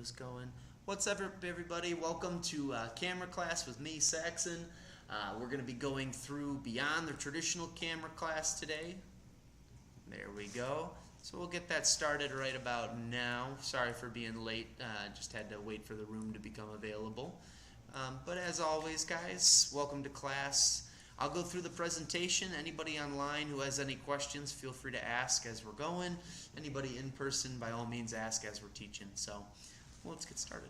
videos going. What's up, everybody? Welcome to camera class with me, Saxon. We're going to be going through beyond the traditional camera class today. There we go. So we'll get that started right about now. Sorry for being late. Just had to wait for the room to become available. But as always, guys, welcome to class. I'll go through the presentation. Anybody online who has any questions, feel free to ask as we're going. Anybody in person, by all means, ask as we're teaching. So let's get started.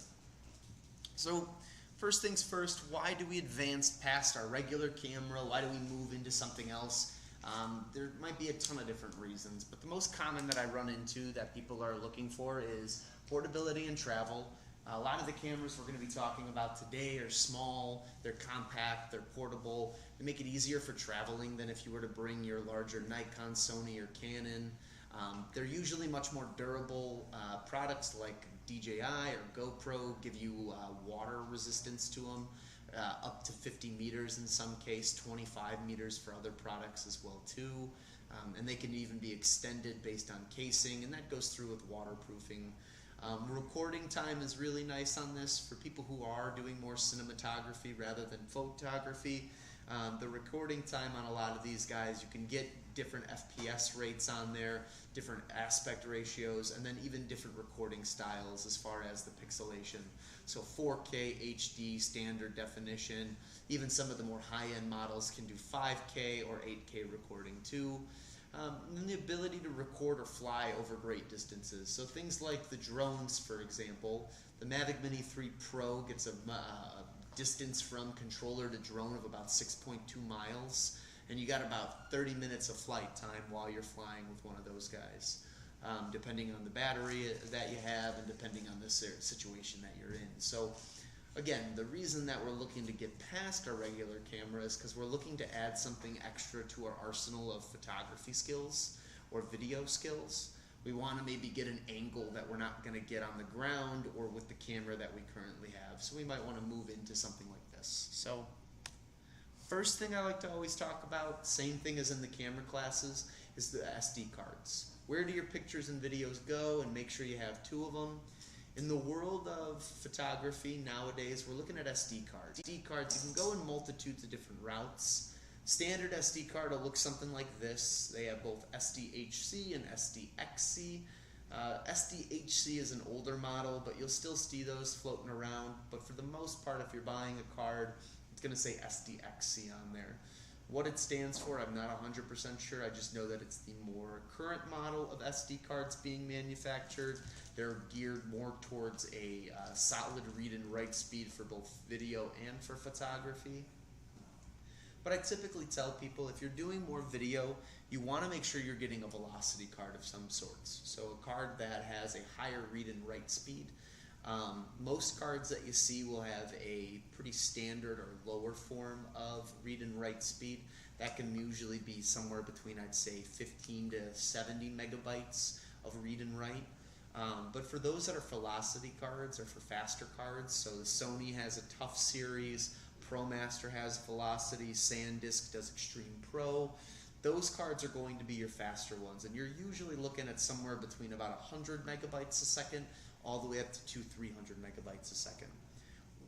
So first things first, why do we advance past our regular camera? Why do we move into something else? There might be a ton of different reasons, but the most common that I run into that people are looking for is portability and travel. A lot of the cameras we're going to be talking about today are small, they're compact, they're portable. They make it easier for traveling than if you were to bring your larger Nikon, Sony, or Canon. They're usually much more durable. Products like DJI or GoPro give you water resistance to them, up to 50 meters in some case, 25 meters for other products as well too. And they can even be extended based on casing, and that goes through with waterproofing. Recording time is really nice on this for people who are doing more cinematography rather than photography. The recording time on a lot of these guys, you can get different FPS rates on there, different aspect ratios, and then even different recording styles as far as the pixelation. So 4K, HD, standard definition. Even some of the more high-end models can do 5K or 8K recording too. And the ability to record or fly over great distances. So things like the drones, for example, the Mavic Mini 3 Pro gets a distance from controller to drone of about 6.2 miles, and you got about 30 minutes of flight time while you're flying with one of those guys, depending on the battery that you have and depending on the situation that you're in. So again, the reason that we're looking to get past our regular camera is because we're looking to add something extra to our arsenal of photography skills or video skills. We want to maybe get an angle that we're not going to get on the ground or with the camera that we currently have. So we might want to move into something like this. So first thing I like to always talk about, same thing as in the camera classes, is the SD cards. Where do your pictures and videos go? And make sure you have two of them. In the world of photography nowadays, we're looking at SD cards. SD cards, you can go in multitudes of different routes. Standard SD card will look something like this. They have both SDHC and SDXC. SDHC is an older model, but you'll still see those floating around. But for the most part, if you're buying a card, it's going to say SDXC on there. What it stands for, I'm not 100% sure. I just know that it's the more current model of SD cards being manufactured. They're geared more towards a solid read and write speed for both video and for photography. But I typically tell people if you're doing more video, you want to make sure you're getting a velocity card of some sorts. So a card that has a higher read and write speed. Most cards that you see will have a pretty standard or lower form of read and write speed. That can usually be somewhere between, I'd say, 15 to 70 megabytes of read and write. But for those that are velocity cards or for faster cards, so the Sony has a Tough series, ProMaster has Velocity, SanDisk does Extreme Pro. Those cards are going to be your faster ones, and you're usually looking at somewhere between about 100 megabytes a second all the way up to 300 megabytes a second.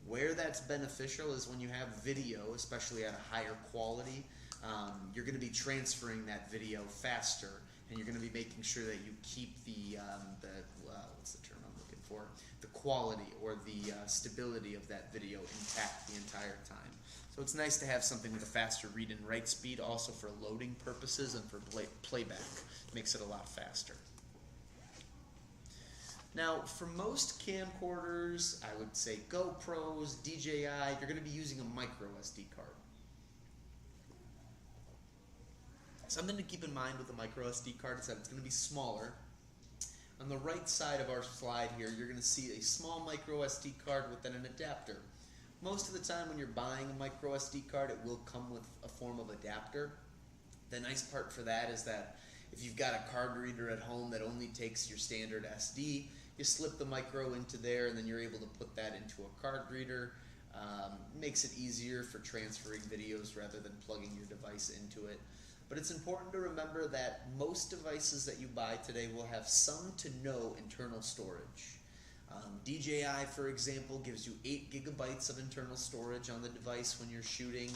Where that's beneficial is when you have video, especially at a higher quality, you're going to be transferring that video faster, and you're going to be making sure that you keep the what's the term I'm looking for? The quality or the stability of that video intact the entire time. So it's nice to have something with a faster read and write speed, also for loading purposes and for playback. Makes it a lot faster. Now, for most camcorders, I would say GoPros, DJI, you're going to be using a micro SD card. Something to keep in mind with a micro SD card is that it's going to be smaller. On the right side of our slide here, you're going to see a small micro SD card with then an adapter. Most of the time when you're buying a micro SD card, it will come with a form of adapter. The nice part for that is that if you've got a card reader at home that only takes your standard SD, you slip the micro into there and then you're able to put that into a card reader. Makes it easier for transferring videos rather than plugging your device into it. But it's important to remember that most devices that you buy today will have some to no internal storage. DJI, for example, gives you 8 gigabytes of internal storage on the device when you're shooting.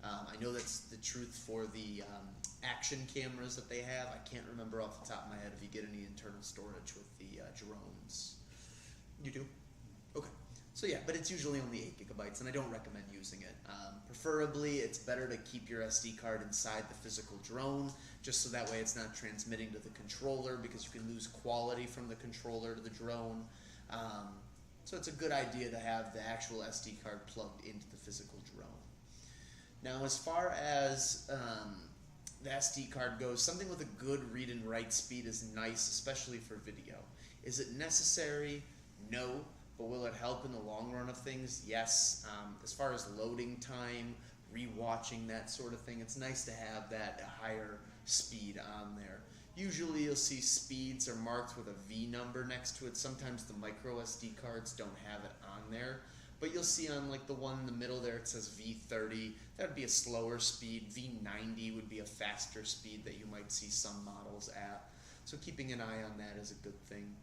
I know that's the truth for the action cameras that they have. I can't remember off the top of my head if you get any internal storage with the drones. You do? Okay. So yeah, but it's usually only 8 gigabytes, and I don't recommend using it. Preferably, it's better to keep your SD card inside the physical drone, just so that way it's not transmitting to the controller, because you can lose quality from the controller to the drone. So it's a good idea to have the actual SD card plugged into the physical drone. Now, as far as the SD card goes, something with a good read and write speed is nice, especially for video. Is it necessary? No. But will it help in the long run of things? Yes. As far as loading time, rewatching, that sort of thing, it's nice to have that higher speed on there. Usually you'll see speeds are marked with a V number next to it. Sometimes the micro SD cards don't have it on there. But you'll see on like the one in the middle there, it says V30. That would be a slower speed. V90 would be a faster speed that you might see some models at. So keeping an eye on that is a good thing.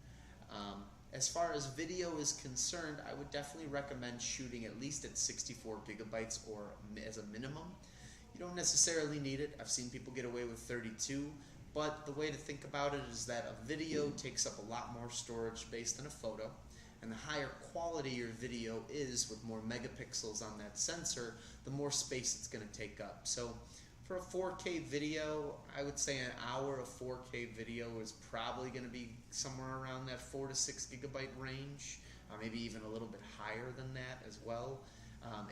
As far as video is concerned, I would definitely recommend shooting at least at 64 gigabytes or as a minimum. You don't necessarily need it. I've seen people get away with 32, but the way to think about it is that a video takes up a lot more storage space than a photo, and the higher quality your video is with more megapixels on that sensor, the more space it's going to take up. So for a 4K video, I would say an hour of 4K video is probably going to be somewhere around that 4 to 6 gigabyte range, maybe even a little bit higher than that as well.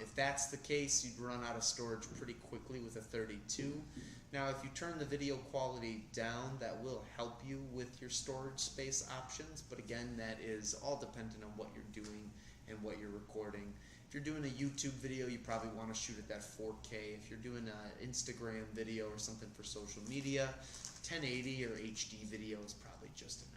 If that's the case, you'd run out of storage pretty quickly with a 32. Now, if you turn the video quality down, that will help you with your storage space options, but again, that is all dependent on what you're doing and what you're recording. If you're doing a YouTube video, you probably want to shoot at that 4K. If you're doing an Instagram video or something for social media, 1080 or HD video is probably just enough.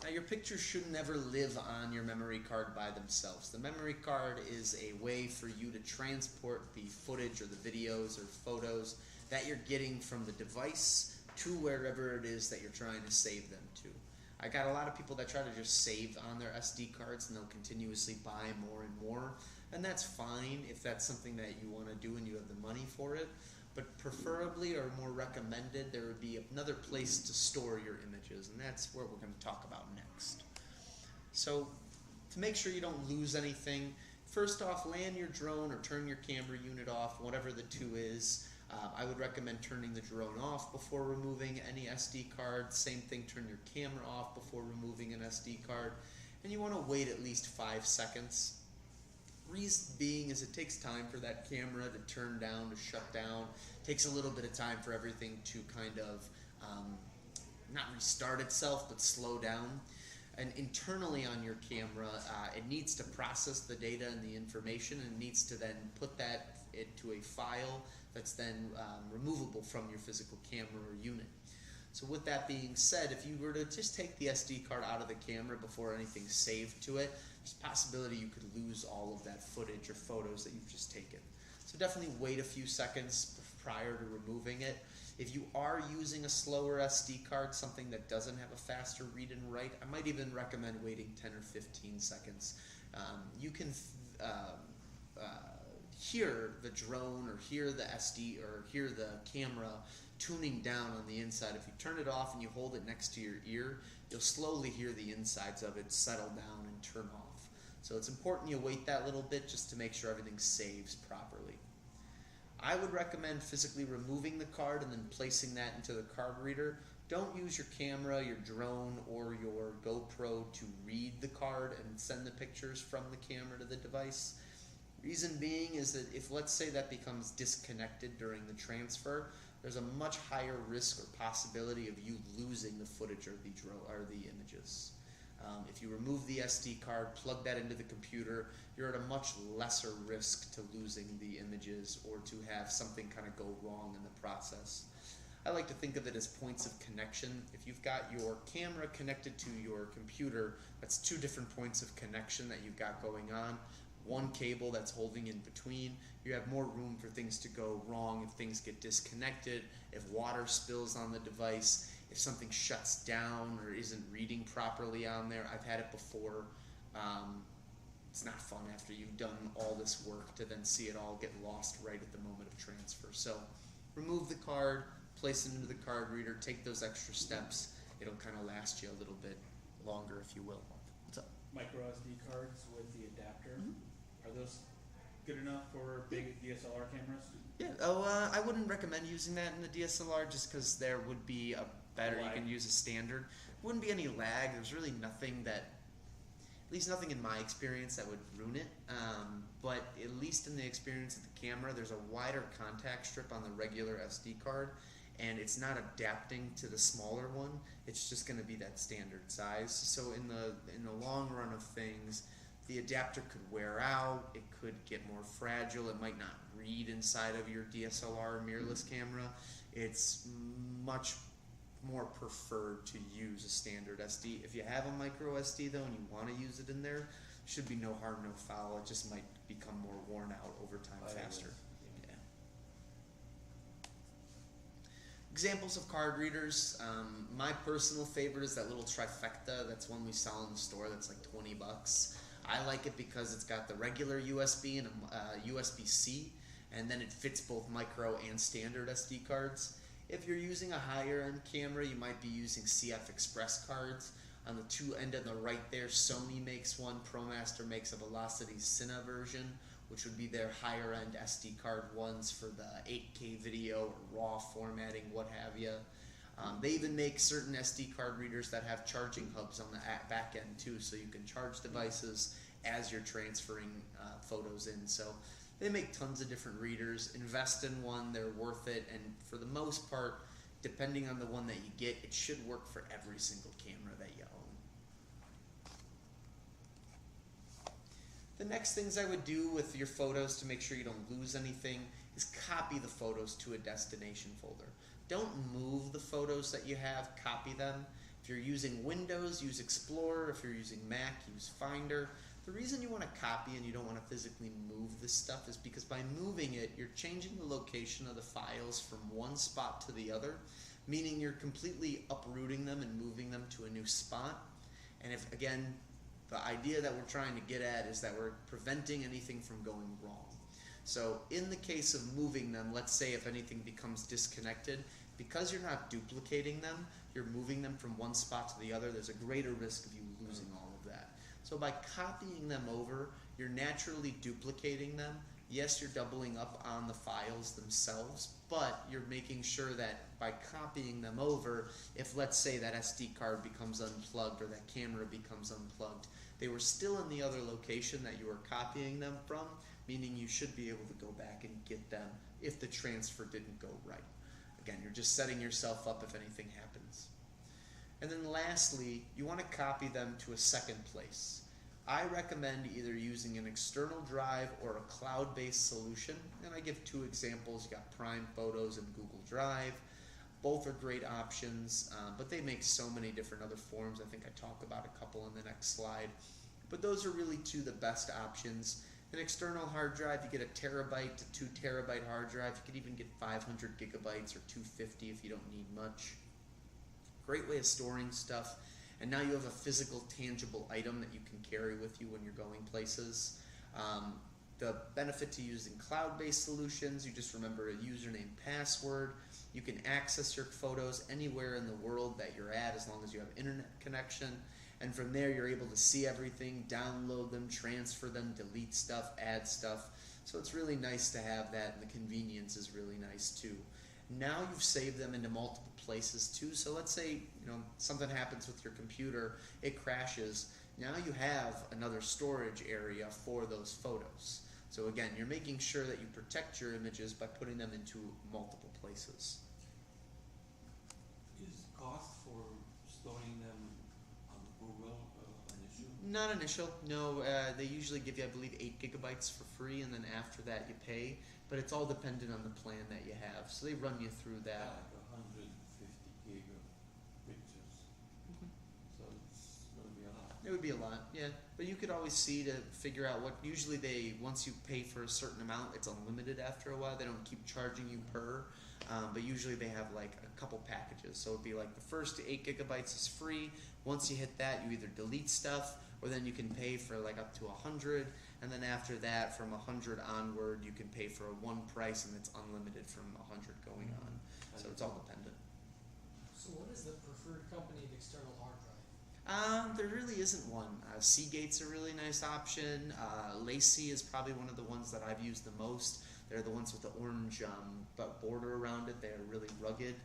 Now, your pictures should never live on your memory card by themselves. The memory card is a way for you to transport the footage or the videos or photos that you're getting from the device to wherever it is that you're trying to save them to. I got a lot of people that try to just save on their SD cards, and they'll continuously buy more and more, and that's fine if that's something that you want to do and you have the money for it. But preferably, or more recommended, there would be another place to store your images, and that's where we're going to talk about next. So to make sure you don't lose anything, first off, land your drone or turn your camera unit off, whatever the two is. I would recommend turning the drone off before removing any SD card. Same thing, turn your camera off before removing an SD card. And you want to wait at least 5 seconds. Reason being is it takes time for that camera to turn down, to shut down. It takes a little bit of time for everything to kind of not restart itself, but slow down. And internally on your camera, it needs to process the data and the information, and needs to then put that into a file that's then removable from your physical camera or unit. So with that being said, if you were to just take the SD card out of the camera before anything's saved to it, there's a possibility you could lose all of that footage or photos that you've just taken. So definitely wait a few seconds prior to removing it. If you are using a slower SD card, something that doesn't have a faster read and write, I might even recommend waiting 10 or 15 seconds. You can hear the drone or hear the SD or hear the camera tuning down on the inside. If you turn it off and you hold it next to your ear, you'll slowly hear the insides of it settle down and turn off. So it's important you wait that little bit just to make sure everything saves properly. I would recommend physically removing the card and then placing that into the card reader. Don't use your camera, your drone, or your GoPro to read the card and send the pictures from the camera to the device. Reason being is that if, let's say, that becomes disconnected during the transfer, there's a much higher risk or possibility of you losing the footage or the images. If you remove the SD card, plug that into the computer, you're at a much lesser risk to losing the images or to have something kind of go wrong in the process. I like to think of it as points of connection. If you've got your camera connected to your computer, that's two different points of connection that you've got going on. one cable that's holding in between. You have more room for things to go wrong if things get disconnected, if water spills on the device, if something shuts down or isn't reading properly on there. I've had it before. It's not fun after you've done all this work to then see it all get lost right at the moment of transfer. So remove the card, place it into the card reader, take those extra steps. It'll kind of last you a little bit longer, if you will. What's up? Micro SD cards with the adapter. Are those good enough for big DSLR cameras? Yeah. I wouldn't recommend using that in the DSLR just because there would be a better. You can use a standard. Wouldn't be any lag. There's really nothing that. At least nothing in my experience that would ruin it, but at least in the experience of the camera, there's a wider contact strip on the regular SD card, and it's not adapting to the smaller one. It's just going to be that standard size. So in the long run of things, the adapter could wear out, it could get more fragile, it might not read inside of your DSLR mirrorless camera. It's much more preferred to use a standard SD. If you have a micro SD though and you want to use it in there, should be no harm, no foul. It just might become more worn out over time faster. Yeah. Examples of card readers. My personal favorite is that little trifecta. That's one we sell in the store. That's like 20 bucks. I like it because it's got the regular USB and a USB-C, and then it fits both micro and standard SD cards. If you're using a higher end camera, you might be using CF Express cards. On the end on the right there, Sony makes one, ProMaster makes a Velocity Cine version, which would be their higher end SD card ones for the 8K video or RAW formatting, what have you. They even make certain SD card readers that have charging hubs on the back end too, so you can charge devices as you're transferring photos in. So they make tons of different readers. Invest in one, they're worth it, and for the most part, depending on the one that you get, it should work for every single camera that you own. The next things I would do with your photos to make sure you don't lose anything is copy the photos to a destination folder. Don't move the photos that you have, copy them. If you're using Windows, use Explorer. If you're using Mac, use Finder. The reason you want to copy and you don't want to physically move this stuff is because by moving it, you're changing the location of the files from one spot to the other, meaning you're completely uprooting them and moving them to a new spot. And if, again, the idea that we're trying to get at is that we're preventing anything from going wrong. So in the case of moving them, let's say if anything becomes disconnected, because you're not duplicating them, you're moving them from one spot to the other, there's a greater risk of you losing all of that. So by copying them over, you're naturally duplicating them. Yes, you're doubling up on the files themselves, but you're making sure that by copying them over, if let's say that SD card becomes unplugged or that camera becomes unplugged, they were still in the other location that you were copying them from, meaning you should be able to go back and get them if the transfer didn't go right. Again, you're just setting yourself up if anything happens. And then lastly, you want to copy them to a second place. I recommend either using an external drive or a cloud-based solution, and I give two examples. You got Prime Photos and Google Drive. Both are great options, but they make so many different other forms. I think I talk about a couple in the next slide. But those are really two of the best options. An external hard drive, you get a terabyte to 2 terabyte hard drive. You could even get 500 gigabytes or 250 if you don't need much. Great way of storing stuff. And now you have a physical, tangible item that you can carry with you when you're going places. The benefit to using cloud-based solutions, you just remember a username, password. You can access your photos anywhere in the world that you're at as long as you have internet connection. And from there, you're able to see everything, download them, transfer them, delete stuff, add stuff. So it's really nice to have that, and the convenience is really nice too. Now you've saved them into multiple places too. So let's say something happens with your computer, it crashes. Now you have another storage area for those photos. So again, you're making sure that you protect your images by putting them into multiple places. Is cost for storing them on Google an issue? Not an issue, no. They usually give you, I believe, 8 gigabytes for free, and then after that you pay. But it's all dependent on the plan that you have. So they run you through that. Like 150 gig of pictures. So it's going to be a lot. It would be a lot, yeah. But you could always see to figure out what. Usually, once you pay for a certain amount, it's unlimited after a while. They don't keep charging you per. But usually they have like a couple packages. So it'd be like the first 8 gigabytes is free. Once you hit that, you either delete stuff, or then you can pay for like up to 100. And then after that, from 100 onward, you can pay for one price, and it's unlimited from 100 going on. So it's all dependent. So what is the preferred company of external hard drive? There really isn't one. Seagate's a really nice option. Lacey is probably one of the ones that I've used the most. They're the ones with the orange border around it. They're really rugged.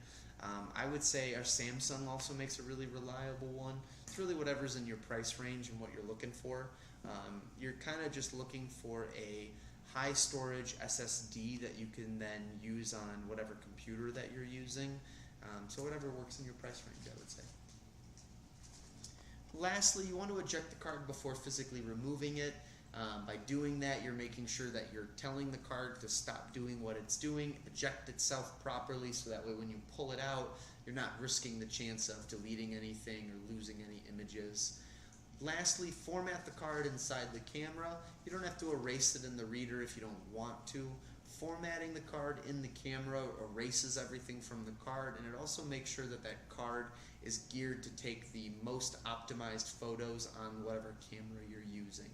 I would say our Samsung also makes a really reliable one. It's really whatever's in your price range and what you're looking for. You're kind of just looking for a high storage SSD that you can then use on whatever computer that you're using. So whatever works in your price range, I would say. Lastly, you want to eject the card before physically removing it. By doing that, you're making sure that you're telling the card to stop doing what it's doing, eject itself properly, so that way when you pull it out, you're not risking the chance of deleting anything or losing any images. Lastly, format the card inside the camera. You don't have to erase it in the reader if you don't want to. Formatting the card in the camera erases everything from the card, and it also makes sure that that card is geared to take the most optimized photos on whatever camera you're using.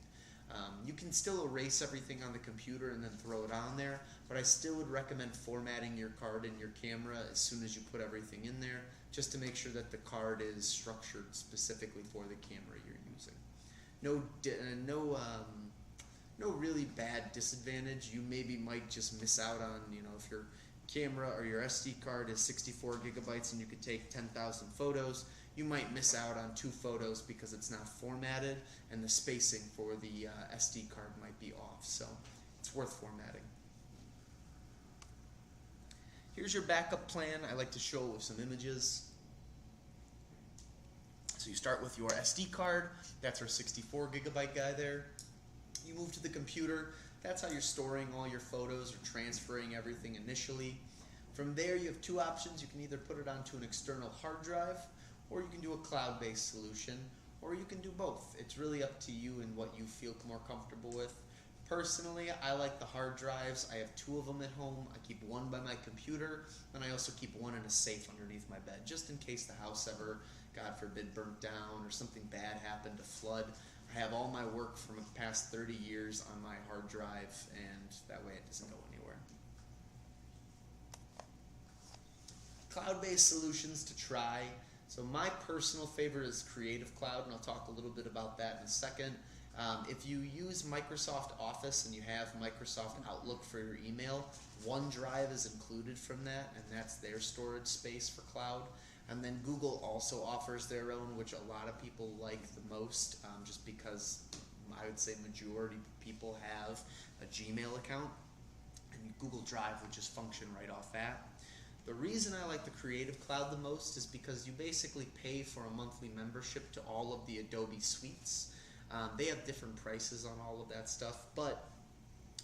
You can still erase everything on the computer and then throw it on there, but I still would recommend formatting your card in your camera as soon as you put everything in there, just to make sure that the card is structured specifically for the camera you're using. No really bad disadvantage. You maybe might just miss out on, if your camera or your SD card is 64 gigabytes and you could take 10,000 photos, you might miss out on 2 photos because it's not formatted, and the spacing for the SD card might be off, so it's worth formatting. Here's your backup plan. I like to show it with some images. So you start with your SD card. That's our 64 gigabyte guy there. You move to the computer. That's how you're storing all your photos or transferring everything initially. From there, you have 2 options. You can either put it onto an external hard drive, or you can do a cloud-based solution, or you can do both. It's really up to you and what you feel more comfortable with. Personally, I like the hard drives. I have 2 of them at home. I keep one by my computer, and I also keep one in a safe underneath my bed, just in case the house ever, God forbid, burnt down or something bad happened, a flood. I have all my work from the past 30 years on my hard drive, and that way it doesn't go anywhere. Cloud-based solutions to try. So my personal favorite is Creative Cloud, and I'll talk a little bit about that in a second. If you use Microsoft Office and you have Microsoft Outlook for your email, OneDrive is included from that, and that's their storage space for cloud. And then Google also offers their own, which a lot of people like the most, just because I would say majority of people have a Gmail account, and Google Drive would just function right off that. The reason I like the Creative Cloud the most is because you basically pay for a monthly membership to all of the Adobe suites. They have different prices on all of that stuff, but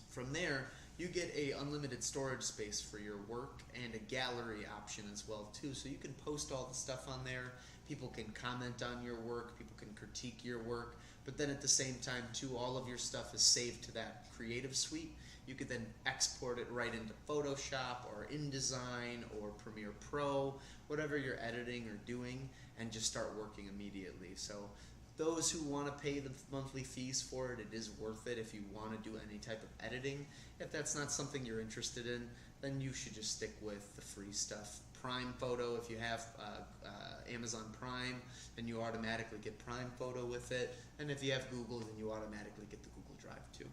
from there, you get a unlimited storage space for your work and a gallery option as well too. So you can post all the stuff on there. People can comment on your work. People can critique your work. But then at the same time too, all of your stuff is saved to that Creative Suite. You could then export it right into Photoshop or InDesign or Premiere Pro, whatever you're editing or doing, and just start working immediately. So those who want to pay the monthly fees for it, it is worth it if you want to do any type of editing. If that's not something you're interested in, then you should just stick with the free stuff. Prime Photo, if you have Amazon Prime, then you automatically get Prime Photo with it. And if you have Google, then you automatically get the Google Drive too.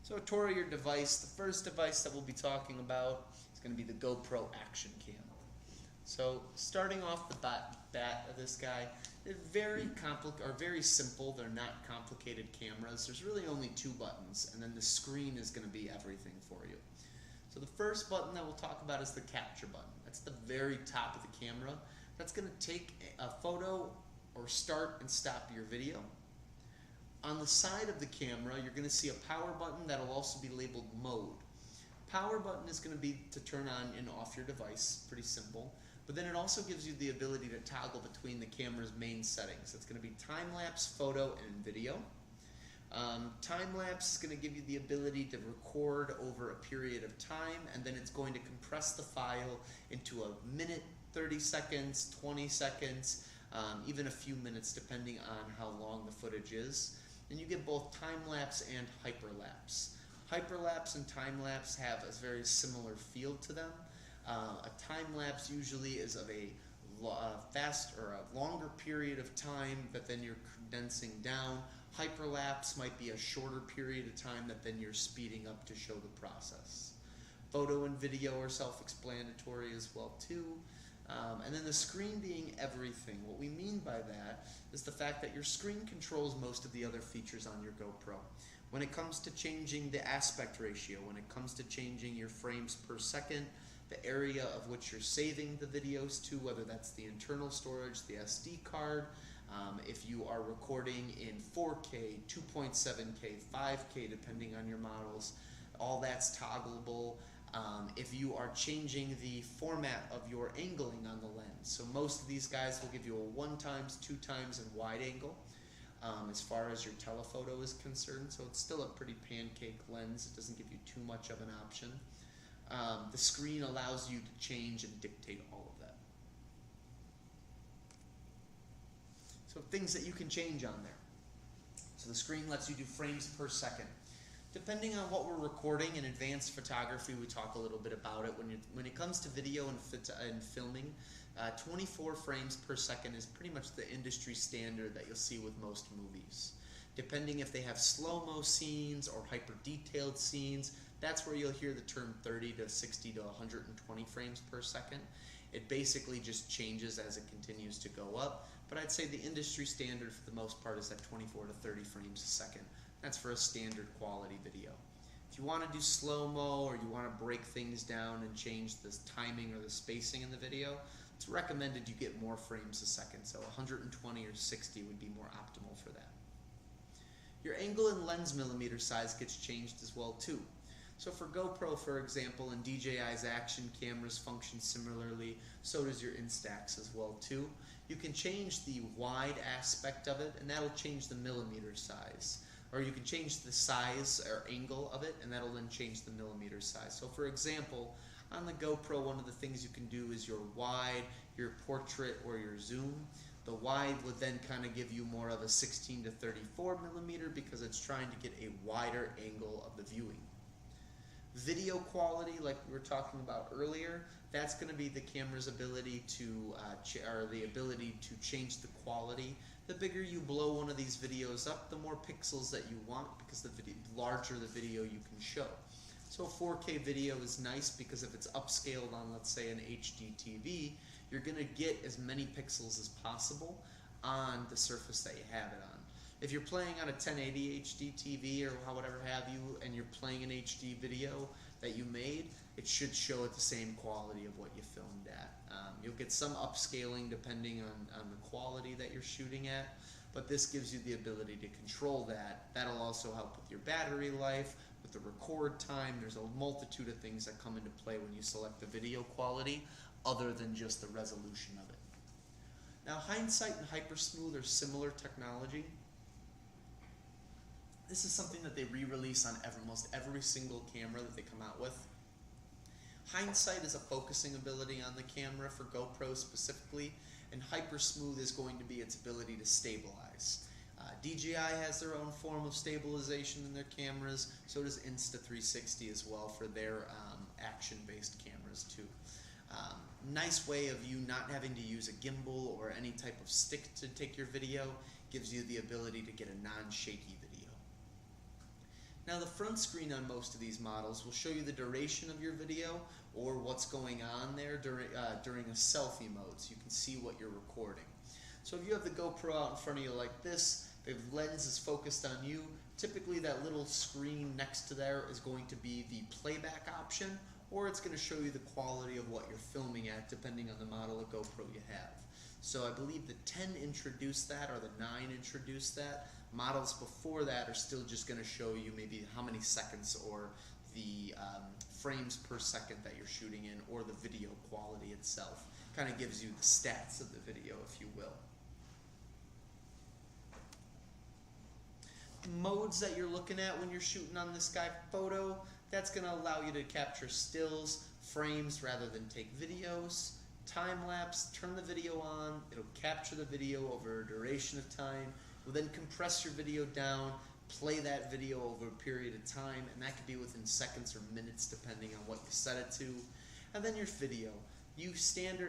So a tour of your device. The first device that we'll be talking about is going to be the GoPro Action Cam. So starting off the bat of this guy, they're very simple. They're not complicated cameras. There's really only 2 buttons, and then the screen is going to be everything for you. So the first button that we'll talk about is the capture button. That's the very top of the camera. That's going to take a photo or start and stop your video. On the side of the camera, you're going to see a power button that will also be labeled mode. Power button is going to be to turn on and off your device. Pretty simple. But then it also gives you the ability to toggle between the camera's main settings. It's going to be time-lapse, photo, and video. Time-lapse is going to give you the ability to record over a period of time, and then it's going to compress the file into a minute, 30 seconds, 20 seconds, even a few minutes depending on how long the footage is. And you get both time-lapse and hyperlapse. Hyperlapse and time-lapse have a very similar feel to them. A time-lapse usually is of a fast or a longer period of time that then you're condensing down. Hyperlapse might be a shorter period of time that then you're speeding up to show the process. Photo and video are self-explanatory as well too. And then the screen being everything. What we mean by that is the fact that your screen controls most of the other features on your GoPro. When it comes to changing the aspect ratio, when it comes to changing your frames per second, the area of which you're saving the videos to, whether that's the internal storage, the SD card, if you are recording in 4K, 2.7K, 5K, depending on your models, all that's toggleable. If you are changing the format of your angling on the lens, so most of these guys will give you a 1x, 2x, and wide angle as far as your telephoto is concerned, so it's still a pretty pancake lens. It doesn't give you too much of an option. The screen allows you to change and dictate all of that. So things that you can change on there. So the screen lets you do frames per second. Depending on what we're recording in advanced photography, we talk a little bit about it. When it comes to video and filming, 24 frames per second is pretty much the industry standard that you'll see with most movies. Depending if they have slow-mo scenes or hyper-detailed scenes, that's where you'll hear the term 30 to 60 to 120 frames per second. It basically just changes as it continues to go up, but I'd say the industry standard for the most part is at 24 to 30 frames a second. That's for a standard quality video. If you want to do slow-mo or you want to break things down and change the timing or the spacing in the video, it's recommended you get more frames a second, so 120 or 60 would be more optimal for that. Your angle and lens millimeter size gets changed as well too. So for GoPro, for example, and DJI's action cameras function similarly, so does your Instax as well too. You can change the wide aspect of it, and that'll change the millimeter size. Or you can change the size or angle of it, and that'll then change the millimeter size. So for example, on the GoPro, one of the things you can do is your wide, your portrait, or your zoom. The wide would then kind of give you more of a 16 to 34 millimeter because it's trying to get a wider angle of the viewing. Video quality, like we were talking about earlier, that's going to be the camera's ability to, change the quality. The bigger you blow one of these videos up, the more pixels that you want, because the larger the video you can show. So 4K video is nice because if it's upscaled on, let's say, an HD TV, you're going to get as many pixels as possible on the surface that you have it on. If you're playing on a 1080 HD TV or whatever have you, and you're playing an HD video that you made, it should show at the same quality of what you filmed at. You'll get some upscaling depending on the quality that you're shooting at, but this gives you the ability to control that. That'll also help with your battery life, with the record time. There's a multitude of things that come into play when you select the video quality, other than just the resolution of it. Now, Hindsight and Hypersmooth are similar technology. This is something that they re-release on almost every single camera that they come out with. Hindsight is a focusing ability on the camera for GoPro specifically, and Hypersmooth is going to be its ability to stabilize. DJI has their own form of stabilization in their cameras, so does Insta360 as well for their action-based cameras too. Nice way of you not having to use a gimbal or any type of stick to take your video, gives you the ability to get a non-shaky video. Now the front screen on most of these models will show you the duration of your video or what's going on there during a selfie mode, so you can see what you're recording. So if you have the GoPro out in front of you like this, the lens is focused on you, typically that little screen next to there is going to be the playback option, or it's going to show you the quality of what you're filming at depending on the model of GoPro you have. So I believe the 10 introduced that, or the 9 introduced that. Models before that are still just going to show you maybe how many seconds or the frames per second that you're shooting in, or the video quality itself. Kind of gives you the stats of the video, if you will. Modes that you're looking at when you're shooting on this guy photo, that's going to allow you to capture stills, frames rather than take videos. Time lapse, turn the video on, it'll capture the video over a duration of time. You'll then compress your video down, play that video over a period of time, and that could be within seconds or minutes depending on what you set it to. And then your video. You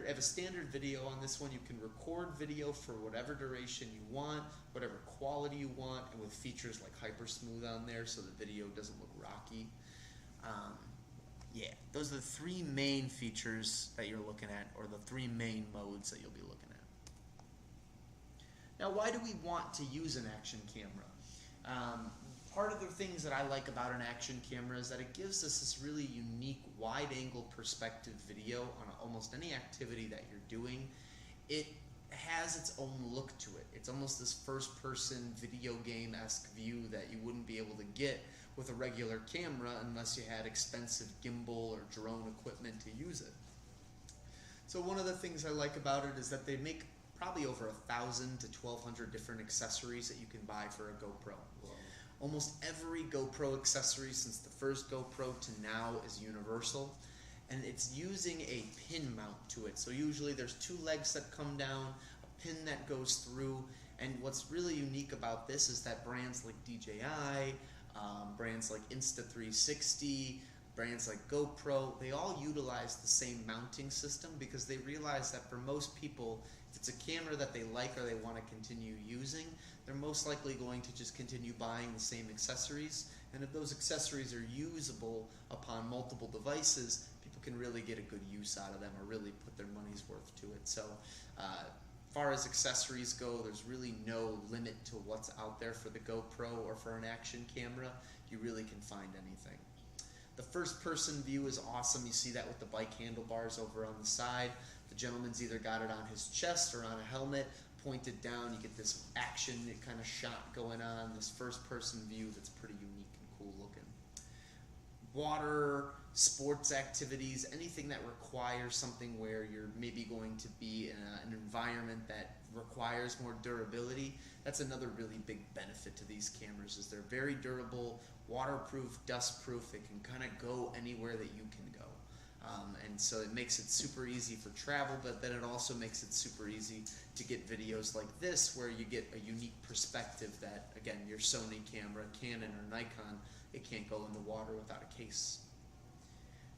have a standard video on this one. You can record video for whatever duration you want, whatever quality you want, and with features like hyper smooth on there so the video doesn't look rocky. Yeah, those are the three main features that you're looking at, or the three main modes that you'll be looking at. Now, why do we want to use an action camera? Part of the things that I like about an action camera is that it gives us this really unique wide-angle perspective video on almost any activity that you're doing. It has its own look to it. It's almost this first-person video game-esque view that you wouldn't be able to get with a regular camera unless you had expensive gimbal or drone equipment to use it. So one of the things I like about it is that they make probably over 1,000 to 1,200 different accessories that you can buy for a GoPro. Wow. Almost every GoPro accessory since the first GoPro to now is universal, and it's using a pin mount to it. So usually there's two legs that come down, a pin that goes through, and what's really unique about this is that brands like DJI, brands like Insta360, brands like GoPro, they all utilize the same mounting system because they realize that for most people, if it's a camera that they like or they want to continue using, they're most likely going to just continue buying the same accessories. And if those accessories are usable upon multiple devices, people can really get a good use out of them or really put their money's worth to it. So far as accessories go, there's really no limit to what's out there for the GoPro or for an action camera. You really can find anything. The first person view is awesome. You see that with the bike handlebars over on the side. The gentleman's either got it on his chest or on a helmet, pointed down. You get this action kind of shot going on, this first person view that's pretty unique and cool looking. Water, sports activities, anything that requires something where you're maybe going to be in an environment that requires more durability, that's another really big benefit to these cameras, is they're very durable, waterproof, dustproof. They can kind of go anywhere that you can go. And so it makes it super easy for travel, but then it also makes it super easy to get videos like this where you get a unique perspective that, again, your Sony camera, Canon, or Nikon, it can't go in the water without a case.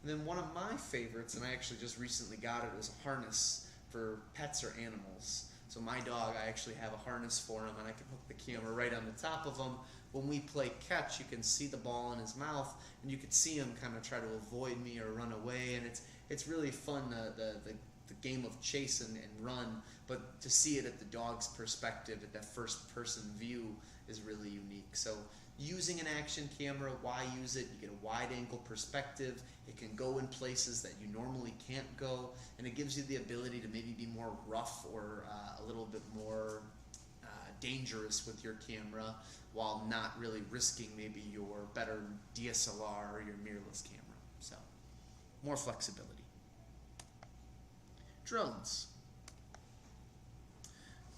And then one of my favorites, and I actually just recently got it, is a harness for pets or animals. So my dog, I actually have a harness for him, and I can hook the camera right on the top of him. When we play catch, you can see the ball in his mouth, and you can see him kind of try to avoid me or run away, and it's really fun, the game of chase and run, but to see it at the dog's perspective, at that first person view, is really unique. So using an action camera, why use it? You get a wide angle perspective. It can go in places that you normally can't go, and it gives you the ability to maybe be more rough or a little bit more dangerous with your camera while not really risking maybe your better DSLR or your mirrorless camera. So, more flexibility. Drones.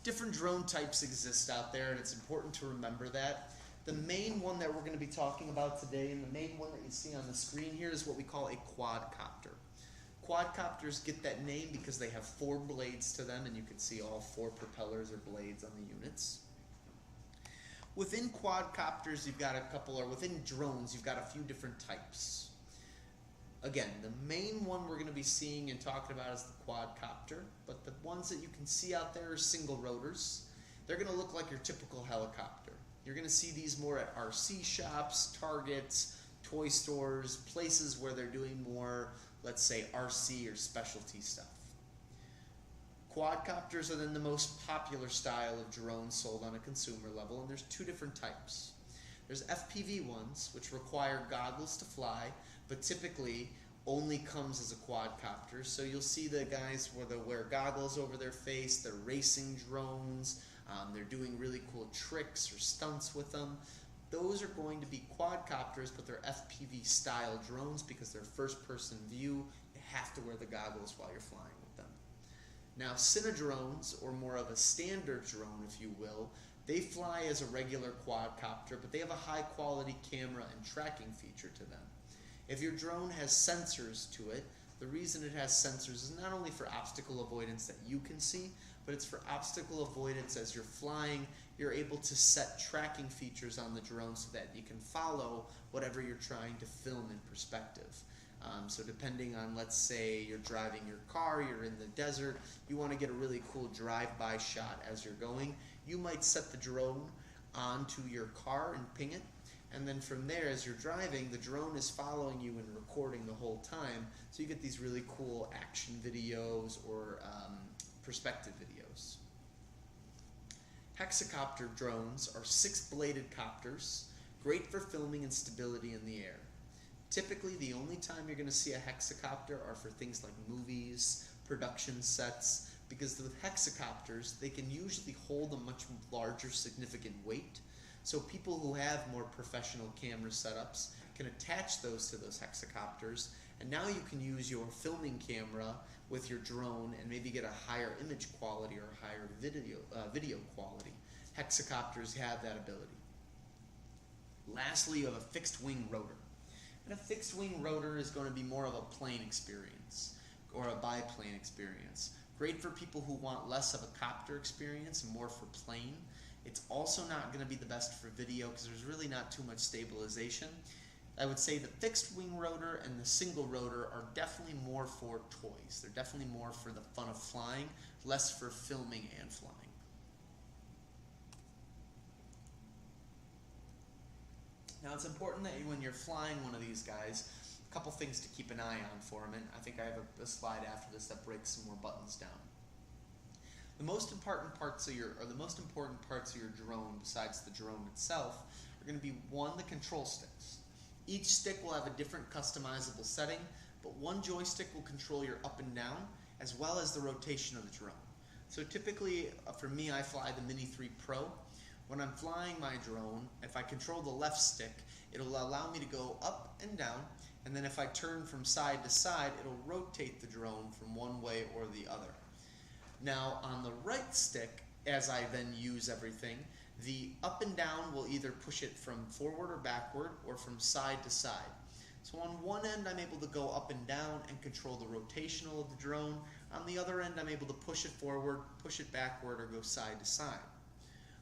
Different drone types exist out there, and it's important to remember that. The main one that we're going to be talking about today, and the main one that you see on the screen here, is what we call a quadcopter. Quadcopters get that name because they have 4 blades to them, and you can see all 4 propellers or blades on the units. Within quadcopters, you've got a couple, or within drones, you've got a few different types. Again, the main one we're going to be seeing and talking about is the quadcopter, but the ones that you can see out there are single rotors. They're going to look like your typical helicopter. You're going to see these more at RC shops, Targets, toy stores, places where they're doing more, let's say, RC or specialty stuff. Quadcopters are then the most popular style of drones sold on a consumer level, and there's 2 different types. There's FPV ones, which require goggles to fly, but typically only comes as a quadcopter. So you'll see the guys where they wear goggles over their face, they're racing drones, they're doing really cool tricks or stunts with them. those are going to be quadcopters, but they're FPV style drones because they're first person view. You have to wear the goggles while you're flying with them. Now, Cinedrones, or more of a standard drone if you will, they fly as a regular quadcopter, but they have a high quality camera and tracking feature to them. If your drone has sensors to it, the reason it has sensors is not only for obstacle avoidance that you can see, but it's for obstacle avoidance as you're flying. You're able to set tracking features on the drone so that you can follow whatever you're trying to film in perspective. So depending on, let's say you're driving your car, you're in the desert, you want to get a really cool drive-by shot as you're going, you might set the drone onto your car and ping it, and then from there, as you're driving, the drone is following you and recording the whole time, so you get these really cool action videos or perspective videos. Hexacopter drones are 6-bladed copters, great for filming and stability in the air. Typically, the only time you're going to see a hexacopter are for things like movies, production sets, because with hexacopters, they can usually hold a much larger significant weight. So people who have more professional camera setups can attach those to those hexacopters, and now you can use your filming camera with your drone and maybe get a higher image quality or higher video quality. Hexacopters have that ability. Lastly, you have a fixed wing rotor. And a fixed wing rotor is going to be more of a plane experience or a biplane experience. Great for people who want less of a copter experience and more for plane. It's also not going to be the best for video because there's really not too much stabilization. I would say the fixed wing rotor and the single rotor are definitely more for toys. They're definitely more for the fun of flying, less for filming and flying. Now it's important that when you're flying one of these guys, a couple things to keep an eye on for them, and I think I have a slide after this that breaks some more buttons down. The most important parts of your drone, besides the drone itself, are going to be one, the control sticks. Each stick will have a different customizable setting, but one joystick will control your up and down, as well as the rotation of the drone. So typically, for me, I fly the Mini 3 Pro. When I'm flying my drone, if I control the left stick, it'll allow me to go up and down, and then if I turn from side to side, it'll rotate the drone from one way or the other. Now on the right stick, as I then use everything, the up and down will either push it from forward or backward or from side to side. So on one end I'm able to go up and down and control the rotational of the drone. On the other end I'm able to push it forward, push it backward, or go side to side.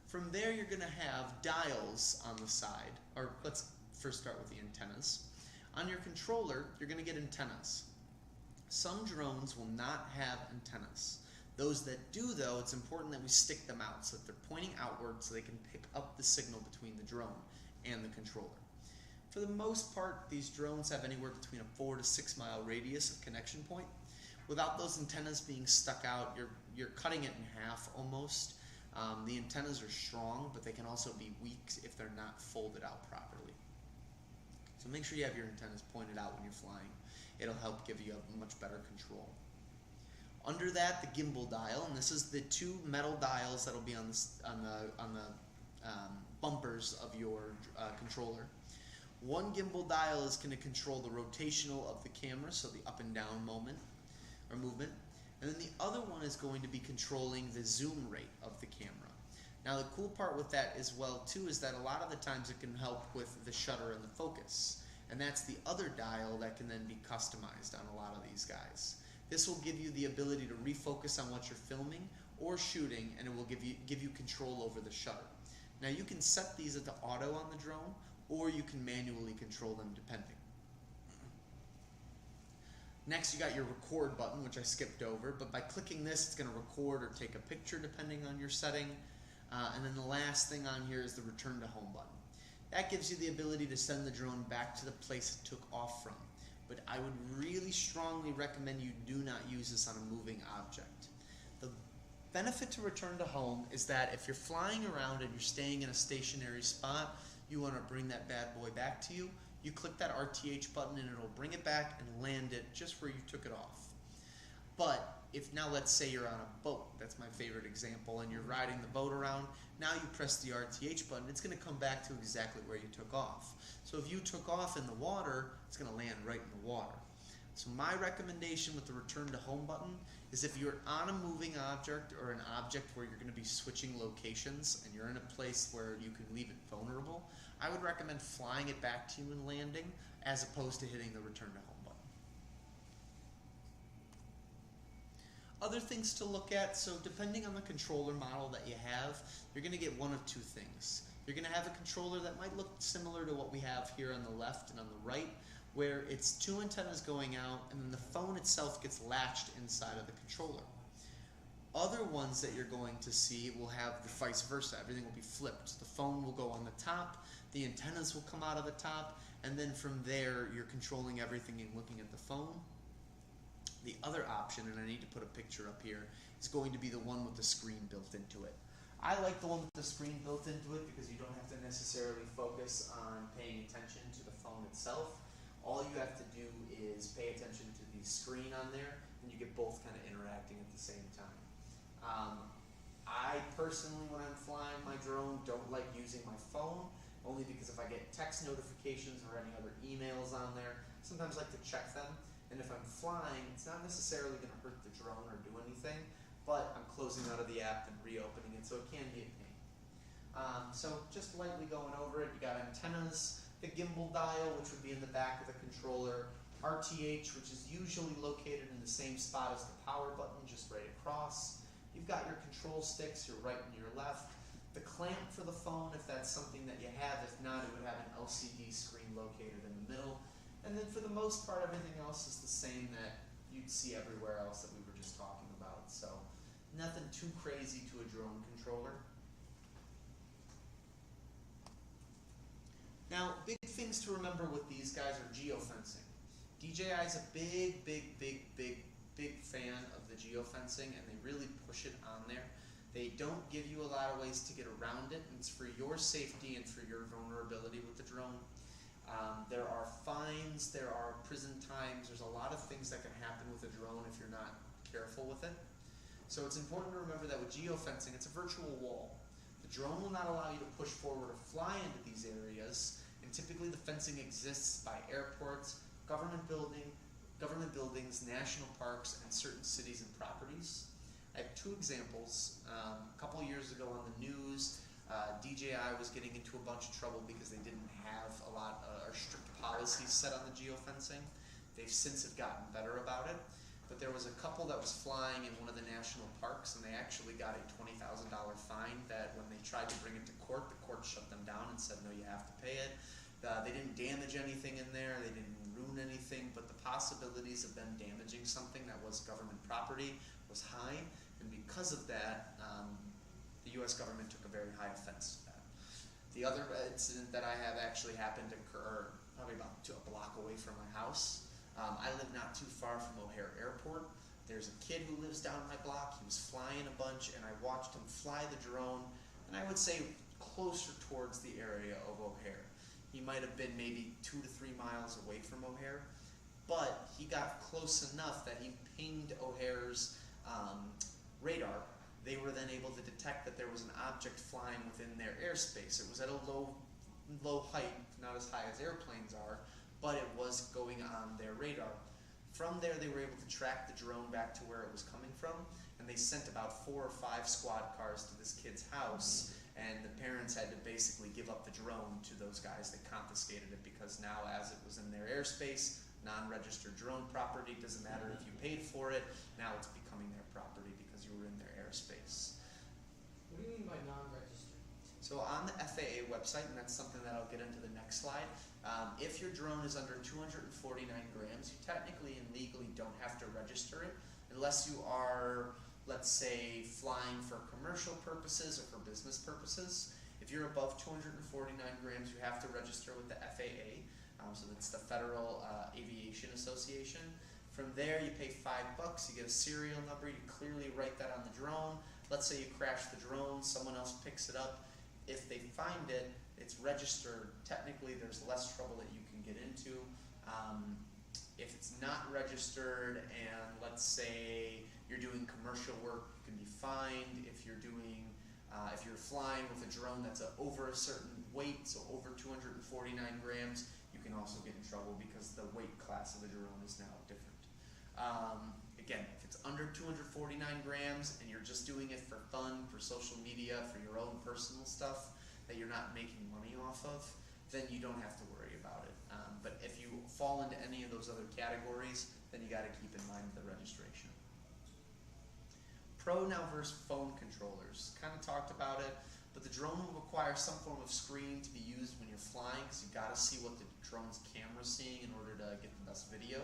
From there you're going to have dials on the side, or let's first start with the antennas. On your controller you're going to get antennas. Some drones will not have antennas. Those that do, though, it's important that we stick them out so that they're pointing outward so they can pick up the signal between the drone and the controller. For the most part, these drones have anywhere between a 4 to 6 mile radius of connection point. Without those antennas being stuck out, you're cutting it in half almost. The antennas are strong, but they can also be weak if they're not folded out properly. So make sure you have your antennas pointed out when you're flying. It'll help give you a much better control. Under that, the gimbal dial, and this is the 2 metal dials that'll be on the bumpers of your controller. One gimbal dial is going to control the rotational of the camera, so the up and down movement, and then the other one is going to be controlling the zoom rate of the camera. Now the cool part with that as well too is that a lot of the times it can help with the shutter and the focus, and that's the other dial that can then be customized on a lot of these guys. This will give you the ability to refocus on what you're filming or shooting, and it will give you control over the shutter. Now you can set these at the auto on the drone, or you can manually control them depending. Next you got your record button, which I skipped over, but by clicking this it's going to record or take a picture depending on your setting. And then the last thing on here is the return to home button. That gives you the ability to send the drone back to the place it took off from. But I would really strongly recommend you do not use this on a moving object. The benefit to return to home is that if you're flying around and you're staying in a stationary spot, you want to bring that bad boy back to you, you click that RTH button and it'll bring it back and land it just where you took it off. But if now let's say you're on a boat, that's my favorite example, and you're riding the boat around, now you press the RTH button, it's going to come back to exactly where you took off. So if you took off in the water, it's going to land right in the water. So my recommendation with the return to home button is if you're on a moving object or an object where you're going to be switching locations and you're in a place where you can leave it vulnerable, I would recommend flying it back to you and landing as opposed to hitting the return to home button. Other things to look at, so depending on the controller model that you have, you're going to get one of two things. You're going to have a controller that might look similar to what we have here on the left and on the right, where it's two antennas going out and then the phone itself gets latched inside of the controller. Other ones that you're going to see will have the vice versa. Everything will be flipped. The phone will go on the top, the antennas will come out of the top, and then from there you're controlling everything and looking at the phone. The other option, and I need to put a picture up here, is going to be the one with the screen built into it. I like the one with the screen built into it because you don't have to necessarily focus on paying attention to the phone itself. All you have to do is pay attention to the screen on there, and you get both kind of interacting at the same time. I personally, when I'm flying my drone, don't like using my phone, only because if I get text notifications or any other emails on there, sometimes I like to check them. And if I'm flying, it's not necessarily going to hurt the drone or do anything, but I'm closing out of the app and reopening it, so it can be a pain. So just lightly going over it, you got antennas, the gimbal dial, which would be in the back of the controller, RTH, which is usually located in the same spot as the power button, just right across. You've got your control sticks, your right and your left. The clamp for the phone, if that's something that you have. If not, it would have an LCD screen located in the middle. And then for the most part, everything else is the same that you'd see everywhere else that we were just talking about. So nothing too crazy to a drone controller. Now, big things to remember with these guys are geofencing. DJI is a big fan of the geofencing, and they really push it on there. They don't give you a lot of ways to get around it, and it's for your safety and for your vulnerability with the drone. There are fines, there are prison times, there's a lot of things that can happen with a drone if you're not careful with it. So it's important to remember that with geofencing, it's a virtual wall. The drone will not allow you to push forward or fly into these areas, and typically the fencing exists by airports, government buildings, national parks, and certain cities and properties. I have two examples. A couple years ago on the news, DJI was getting into a bunch of trouble because they didn't have a lot or strict policies set on the geofencing. They've since have gotten better about it, but there was a couple that was flying in one of the national parks, and they actually got a $20,000 fine that when they tried to bring it to court, the court shut them down and said, no, you have to pay it. They didn't damage anything in there, they didn't ruin anything, but the possibilities of them damaging something that was government property was high, and because of that, the U.S. government took a very high offense to that. The other incident that I have actually happened to occur probably about a block away from my house. I live not too far from O'Hare Airport. There's a kid who lives down my block. He was flying a bunch, and I watched him fly the drone, and I would say closer towards the area of O'Hare. He might have been maybe 2 to 3 miles away from O'Hare, but he got close enough that he pinged O'Hare's radar. They were then able to detect that there was an object flying within their airspace. It was at a low height, not as high as airplanes are, but it was going on their radar. From there, they were able to track the drone back to where it was coming from, and they sent about 4 or 5 squad cars to this kid's house, and the parents had to basically give up the drone to those guys that confiscated it, because now, as it was in their airspace, non-registered drone property, doesn't matter if you paid for it, now it's becoming their property because you were in their airspace. What do you mean by non-registered? So on the FAA website, and that's something that I'll get into the next slide, if your drone is under 249 grams, you technically and legally don't have to register it unless you are, let's say, flying for commercial purposes or for business purposes. If you're above 249 grams, you have to register with the FAA. So that's the Federal Aviation Association. From there, you pay $5, you get a serial number, you clearly write that on the drone. Let's say you crash the drone, someone else picks it up. If they find it, it's registered. Technically, there's less trouble that you can get into. If it's not registered, and let's say you're doing commercial work, you can be fined. If you're doing, if you're flying with a drone that's over a certain weight, so over 249 grams, you can also get in trouble because the weight class of the drone is now different. Again, if it's under 249 grams and you're just doing it for fun, for social media, for your own personal stuff that you're not making money off of, then you don't have to worry about it. But if you fall into any of those other categories, then you got to keep in mind the registration. Pro now versus phone controllers. Kind of talked about it, but the drone will require some form of screen to be used when you're flying because you got to see what the drone's camera's seeing in order to get the best video.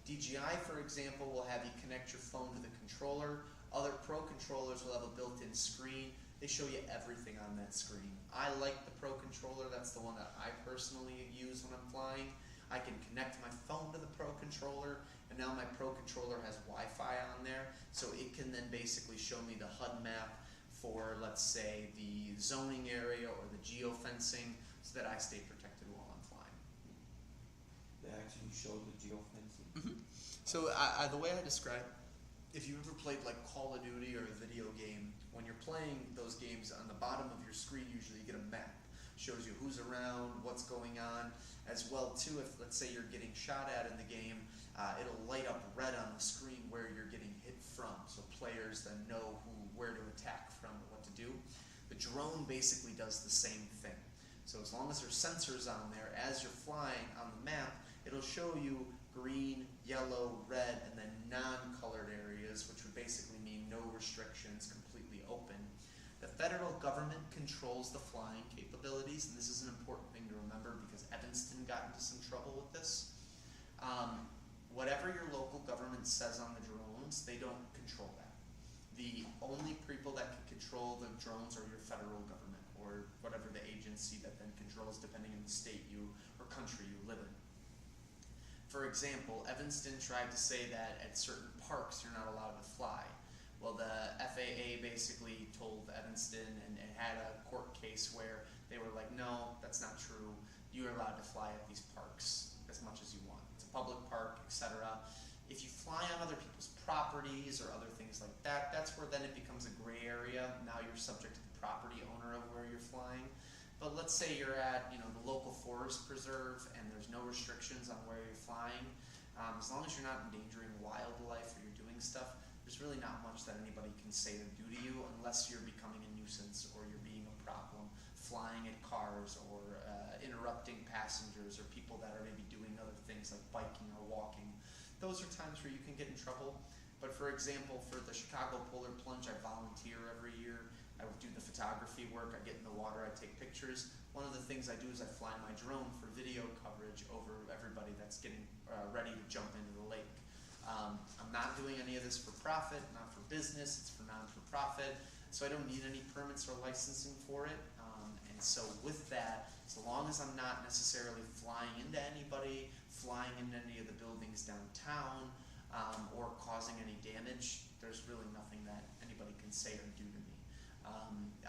DJI, for example, will have you connect your phone to the controller. Other Pro controllers will have a built-in screen. They show you everything on that screen. I like the Pro controller. That's the one that I personally use when I'm flying. I can connect my phone to the Pro controller, and now my Pro controller has Wi-Fi on there, so it can then basically show me the HUD map for, let's say, the zoning area or the geofencing, so that I stay protected while I'm flying. They actually show the geofencing. So the way I describe, if you ever played like Call of Duty or a video game, when you're playing those games, on the bottom of your screen usually you get a map. Shows you who's around, what's going on, as well too if let's say you're getting shot at in the game, it'll light up red on the screen where you're getting hit from, so players then know where to attack from or what to do. The drone basically does the same thing. So as long as there's sensors on there, as you're flying on the map, it'll show you green, yellow, red, and then non-colored areas, which would basically mean no restrictions, completely open. The federal government controls the flying capabilities, and this is an important thing to remember because Evanston got into some trouble with this. Whatever your local government says on the drones, they don't control that. The only people that can control the drones are your federal government or whatever the agency that then controls, depending on the state or country you live in. For example, Evanston tried to say that at certain parks you're not allowed to fly. Well, the FAA basically told Evanston and had a court case where they were like, no, that's not true. You're allowed to fly at these parks as much as you want. It's a public park, etc. If you fly on other people's properties or other things like that, that's where then it becomes a gray area. Now you're subject to the property owner of where you're flying. But let's say you're at the local forest preserve and there's no restrictions on where you're flying. As long as you're not endangering wildlife or you're doing stuff, there's really not much that anybody can say or do to you unless you're becoming a nuisance or you're being a problem, flying at cars or interrupting passengers or people that are maybe doing other things like biking or walking. Those are times where you can get in trouble. But for example, for the Chicago Polar Plunge, I volunteer every year. I would do the photography work, I get in the water, I take pictures. One of the things I do is I fly my drone for video coverage over everybody that's getting ready to jump into the lake. I'm not doing any of this for profit, not for business, it's for non-for-profit, so I don't need any permits or licensing for it. And so with that, so long as I'm not necessarily flying into anybody, flying into any of the buildings downtown, or causing any damage, there's really nothing that anybody can say or do to me.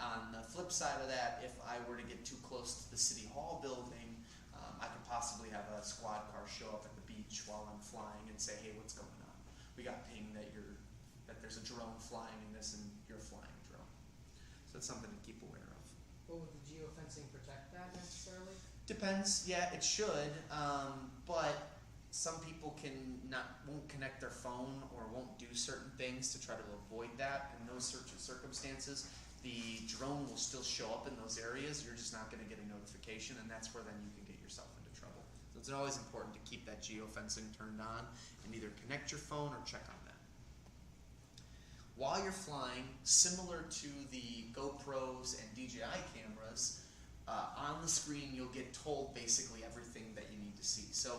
On the flip side of that, if I were to get too close to the City Hall building, I could possibly have a squad car show up at the beach while I'm flying and say, hey, what's going on? We got ping that there's a drone flying in this and you're flying a drone. So it's something to keep aware of. But would the geofencing protect that necessarily? Depends, yeah, it should, but some people won't connect their phone or won't do certain things to try to avoid that. In those circumstances, the drone will still show up in those areas. You're just not going to get a notification, and that's where then you can get yourself into trouble. So it's always important to keep that geofencing turned on and either connect your phone or check on that. While you're flying, similar to the GoPros and DJI cameras, on the screen you'll get told basically everything that you need to see. So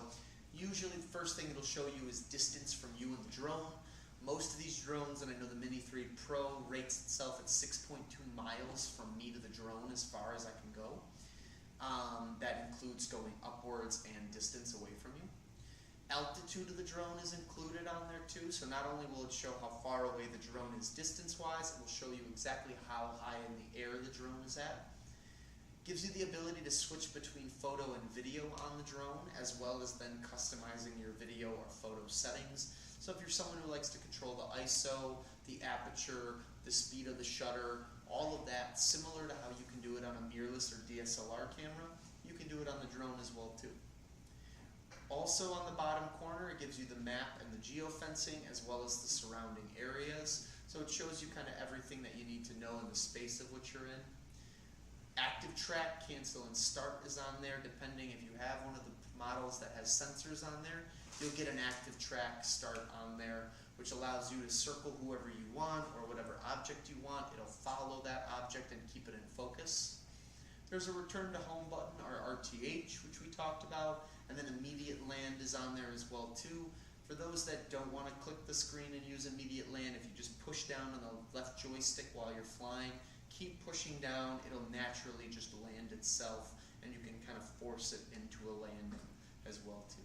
usually the first thing it'll show you is distance from you and the drone. Most of these drones, and I know the Mini 3 Pro rates itself at 6.2 miles from me to the drone as far as I can go. That includes going upwards and distance away from you. Altitude of the drone is included on there too, so not only will it show how far away the drone is distance-wise, it will show you exactly how high in the air the drone is at. Gives you the ability to switch between photo and video on the drone, as well as then customizing your video or photo those settings. So if you're someone who likes to control the ISO, the aperture, the speed of the shutter, all of that, similar to how you can do it on a mirrorless or DSLR camera, you can do it on the drone as well too. Also on the bottom corner, it gives you the map and the geofencing as well as the surrounding areas. So it shows you kind of everything that you need to know in the space of which you're in. Active track, cancel, and start is on there. Depending if you have one of the models that has sensors on there, you'll get an active track start on there, which allows you to circle whoever you want or whatever object you want. It'll follow that object and keep it in focus. There's a return to home button, or RTH, which we talked about, and then immediate land is on there as well too. For those that don't want to click the screen and use immediate land, if you just push down on the left joystick while you're flying, keep pushing down, it'll naturally just land itself, and you can kind of force it into a landing as well too.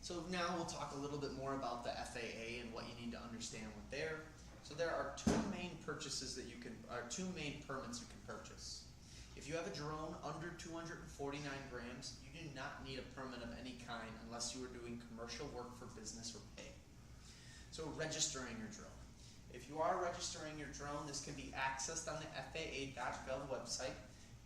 So now we'll talk a little bit more about the FAA and what you need to understand with there. So there are two main permits you can purchase. If you have a drone under 249 grams, you do not need a permit of any kind unless you are doing commercial work for business or pay. So registering your drone. If you are registering your drone, this can be accessed on the FAA.gov website.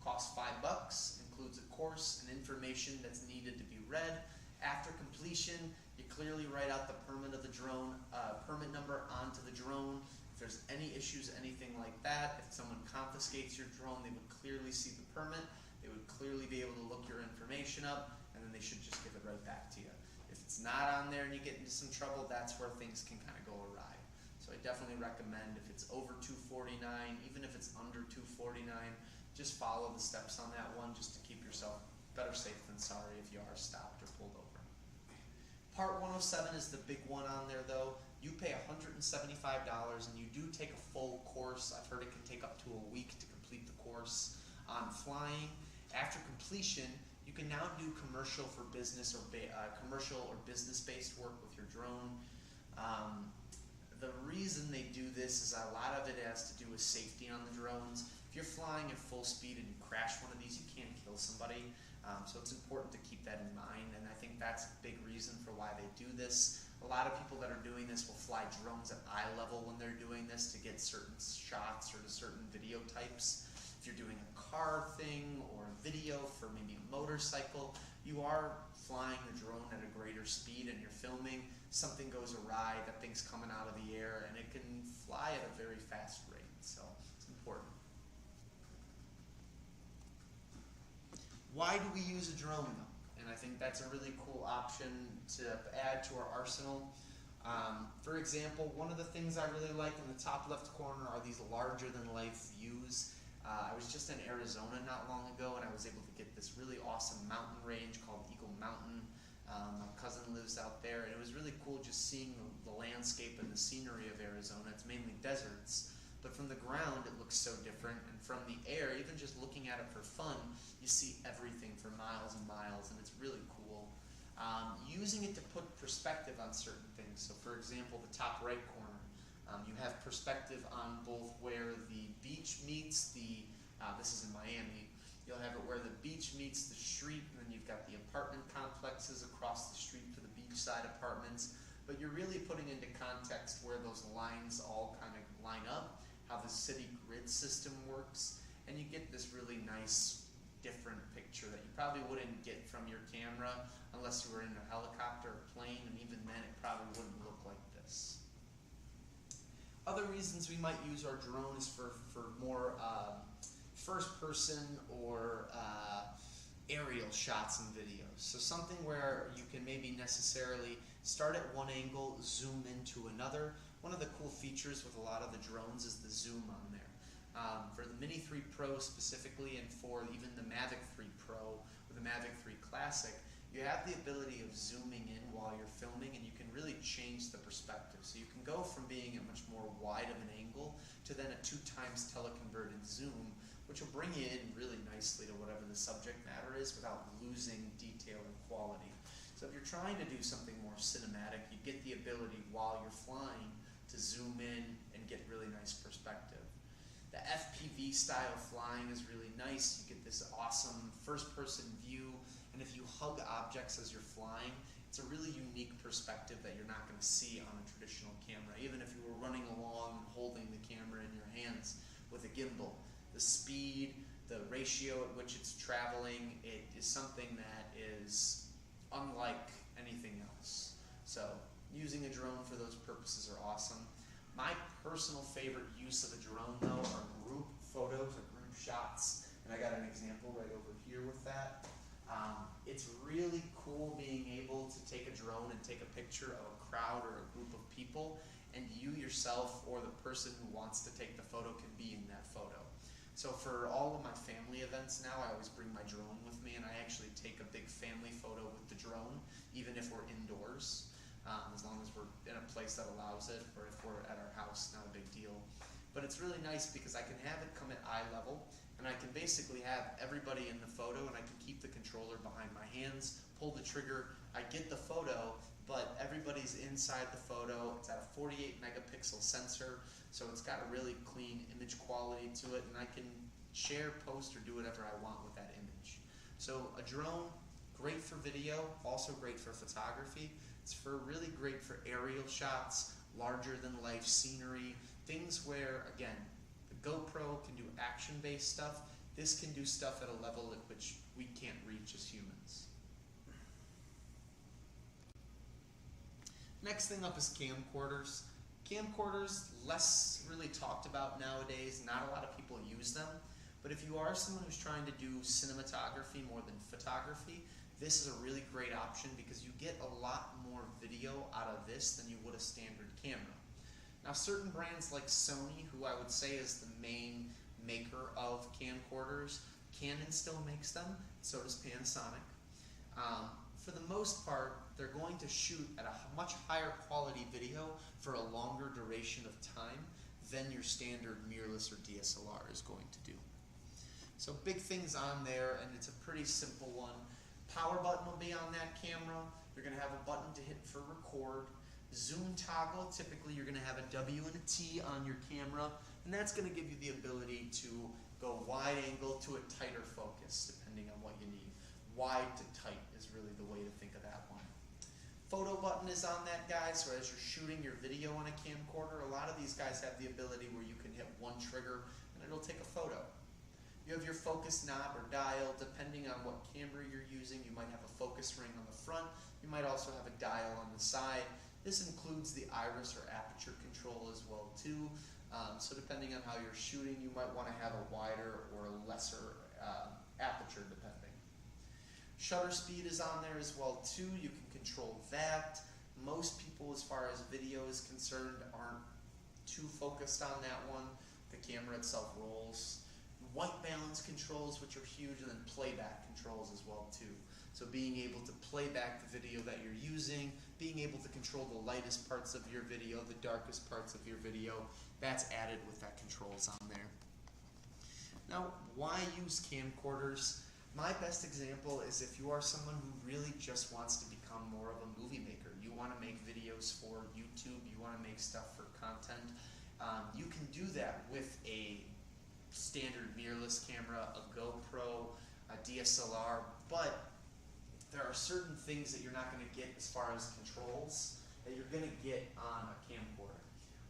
Costs $5, includes a course and information that's needed to be read. After completion, you clearly write out the permit of the drone, permit number onto the drone. If there's any issues, anything like that, if someone confiscates your drone, they would clearly see the permit. They would clearly be able to look your information up, and then they should just give it right back to you. If it's not on there and you get into some trouble, that's where things can kind of go awry. So I definitely recommend if it's over 249, even if it's under 249, just follow the steps on that one just to keep yourself better safe than sorry if you are stopped or pulled over. Part 107 is the big one on there though. You pay $175 and you do take a full course. I've heard it can take up to a week to complete the course on flying. After completion, you can now do commercial for business or commercial or business-based work with your drone. The reason they do this is a lot of it has to do with safety on the drones. If you're flying at full speed and you crash one of these, you can't kill somebody. So it's important to keep that in mind, and I think that's a big reason for why they do this. A lot of people that are doing this will fly drones at eye level when they're doing this to get certain shots or to certain video types. If you're doing a car thing or a video for maybe a motorcycle, you are flying the drone at a greater speed and you're filming, something goes awry, that thing's coming out of the air, and it can fly at a very fast rate, so it's important. Why do we use a drone though? And I think that's a really cool option to add to our arsenal. For example, one of the things I really like in the top left corner are these larger than life views. I was just in Arizona not long ago and I was able to get this really awesome mountain range called Eagle Mountain. My cousin lives out there, and it was really cool just seeing the landscape and the scenery of Arizona. It's mainly deserts, but from the ground it looks so different, and from the air, even just looking at it for fun, you see everything for miles and miles, and it's really cool. Using it to put perspective on certain things. So for example, the top right corner, you have perspective on both where the beach meets the, this is in Miami, you'll have it where the beach meets the street, and then you've got the apartment complexes across the street for the beachside apartments, but you're really putting into context where those lines all kind of line up, how the city grid system works, and you get this really nice different picture that you probably wouldn't get from your camera unless you were in a helicopter or plane, and even then it probably wouldn't look like this. Other reasons we might use our drone is for more first person or aerial shots and videos. So something where you can maybe necessarily start at one angle, zoom into another. One of the cool features with a lot of the drones is the zoom on there. For the Mini 3 Pro specifically, and for even the Mavic 3 Pro or the Mavic 3 Classic, you have the ability of zooming in while you're filming, and you can really change the perspective. So you can go from being at much more wide of an angle to then a 2x teleconverted zoom, which will bring you in really nicely to whatever the subject matter is without losing detail and quality. So if you're trying to do something more cinematic, you get the ability while you're flying to zoom in and get really nice perspective. The FPV style flying is really nice. You get this awesome first person view, and if you hug objects as you're flying, it's a really unique perspective that you're not going to see on a traditional camera. Even if you were running along and holding the camera in your hands with a gimbal, the speed, the ratio at which it's traveling, it is something that is unlike anything else. So using a drone for those purposes are awesome. My personal favorite use of a drone though are group photos or group shots, and I got an example right over here with that. It's really cool being able to take a drone and take a picture of a crowd or a group of people, and you yourself or the person who wants to take the photo can be in that photo. So for all of my family events now, I always bring my drone with me, and I actually take a big family photo with the drone, even if we're indoors. As long as we're in a place that allows it, or if we're at our house, not a big deal. But it's really nice because I can have it come at eye level, and I can basically have everybody in the photo, and I can keep the controller behind my hands, pull the trigger, I get the photo, but everybody's inside the photo. It's at a 48 megapixel sensor, so it's got a really clean image quality to it, and I can share, post, or do whatever I want with that image. So a drone, great for video, also great for photography. It's really great for aerial shots, larger than life scenery, things where, again, the GoPro can do action-based stuff. This can do stuff at a level at which we can't reach as humans. Next thing up is camcorders. Camcorders, less really talked about nowadays. Not a lot of people use them. But if you are someone who's trying to do cinematography more than photography, this is a really great option because you get a lot more video out of this than you would a standard camera. Now certain brands like Sony, who I would say is the main maker of camcorders, Canon still makes them, so does Panasonic. For the most part, they're going to shoot at a much higher quality video for a longer duration of time than your standard mirrorless or DSLR is going to do. So big things on there, and it's a pretty simple one. Power button will be on that camera. You're going to have a button to hit for record. Zoom toggle, typically you're going to have a W and a T on your camera, and that's going to give you the ability to go wide angle to a tighter focus, depending on what you need. Wide to tight is really the way to think of that one. Photo button is on that guy, so as you're shooting your video on a camcorder, a lot of these guys have the ability where you can hit one trigger and it'll take a photo. You have your focus knob or dial, depending on what camera you're using. You might have a focus ring on the front. You might also have a dial on the side. This includes the iris or aperture control as well too. So depending on how you're shooting, you might want to have a wider or a lesser aperture depending. Shutter speed is on there as well too. You can control that. Most people, as far as video is concerned, aren't too focused on that one. The camera itself rolls. White balance controls, which are huge, and then playback controls as well too. So being able to play back the video that you're using, being able to control the lightest parts of your video, the darkest parts of your video, that's added with that controls on there. Now, why use camcorders? My best example is if you are someone who really just wants to become more of a movie maker. You want to make videos for YouTube, you want to make stuff for content. You can do that with a standard mirrorless camera, a GoPro, a DSLR, but there are certain things that you're not going to get as far as controls that you're going to get on a camcorder.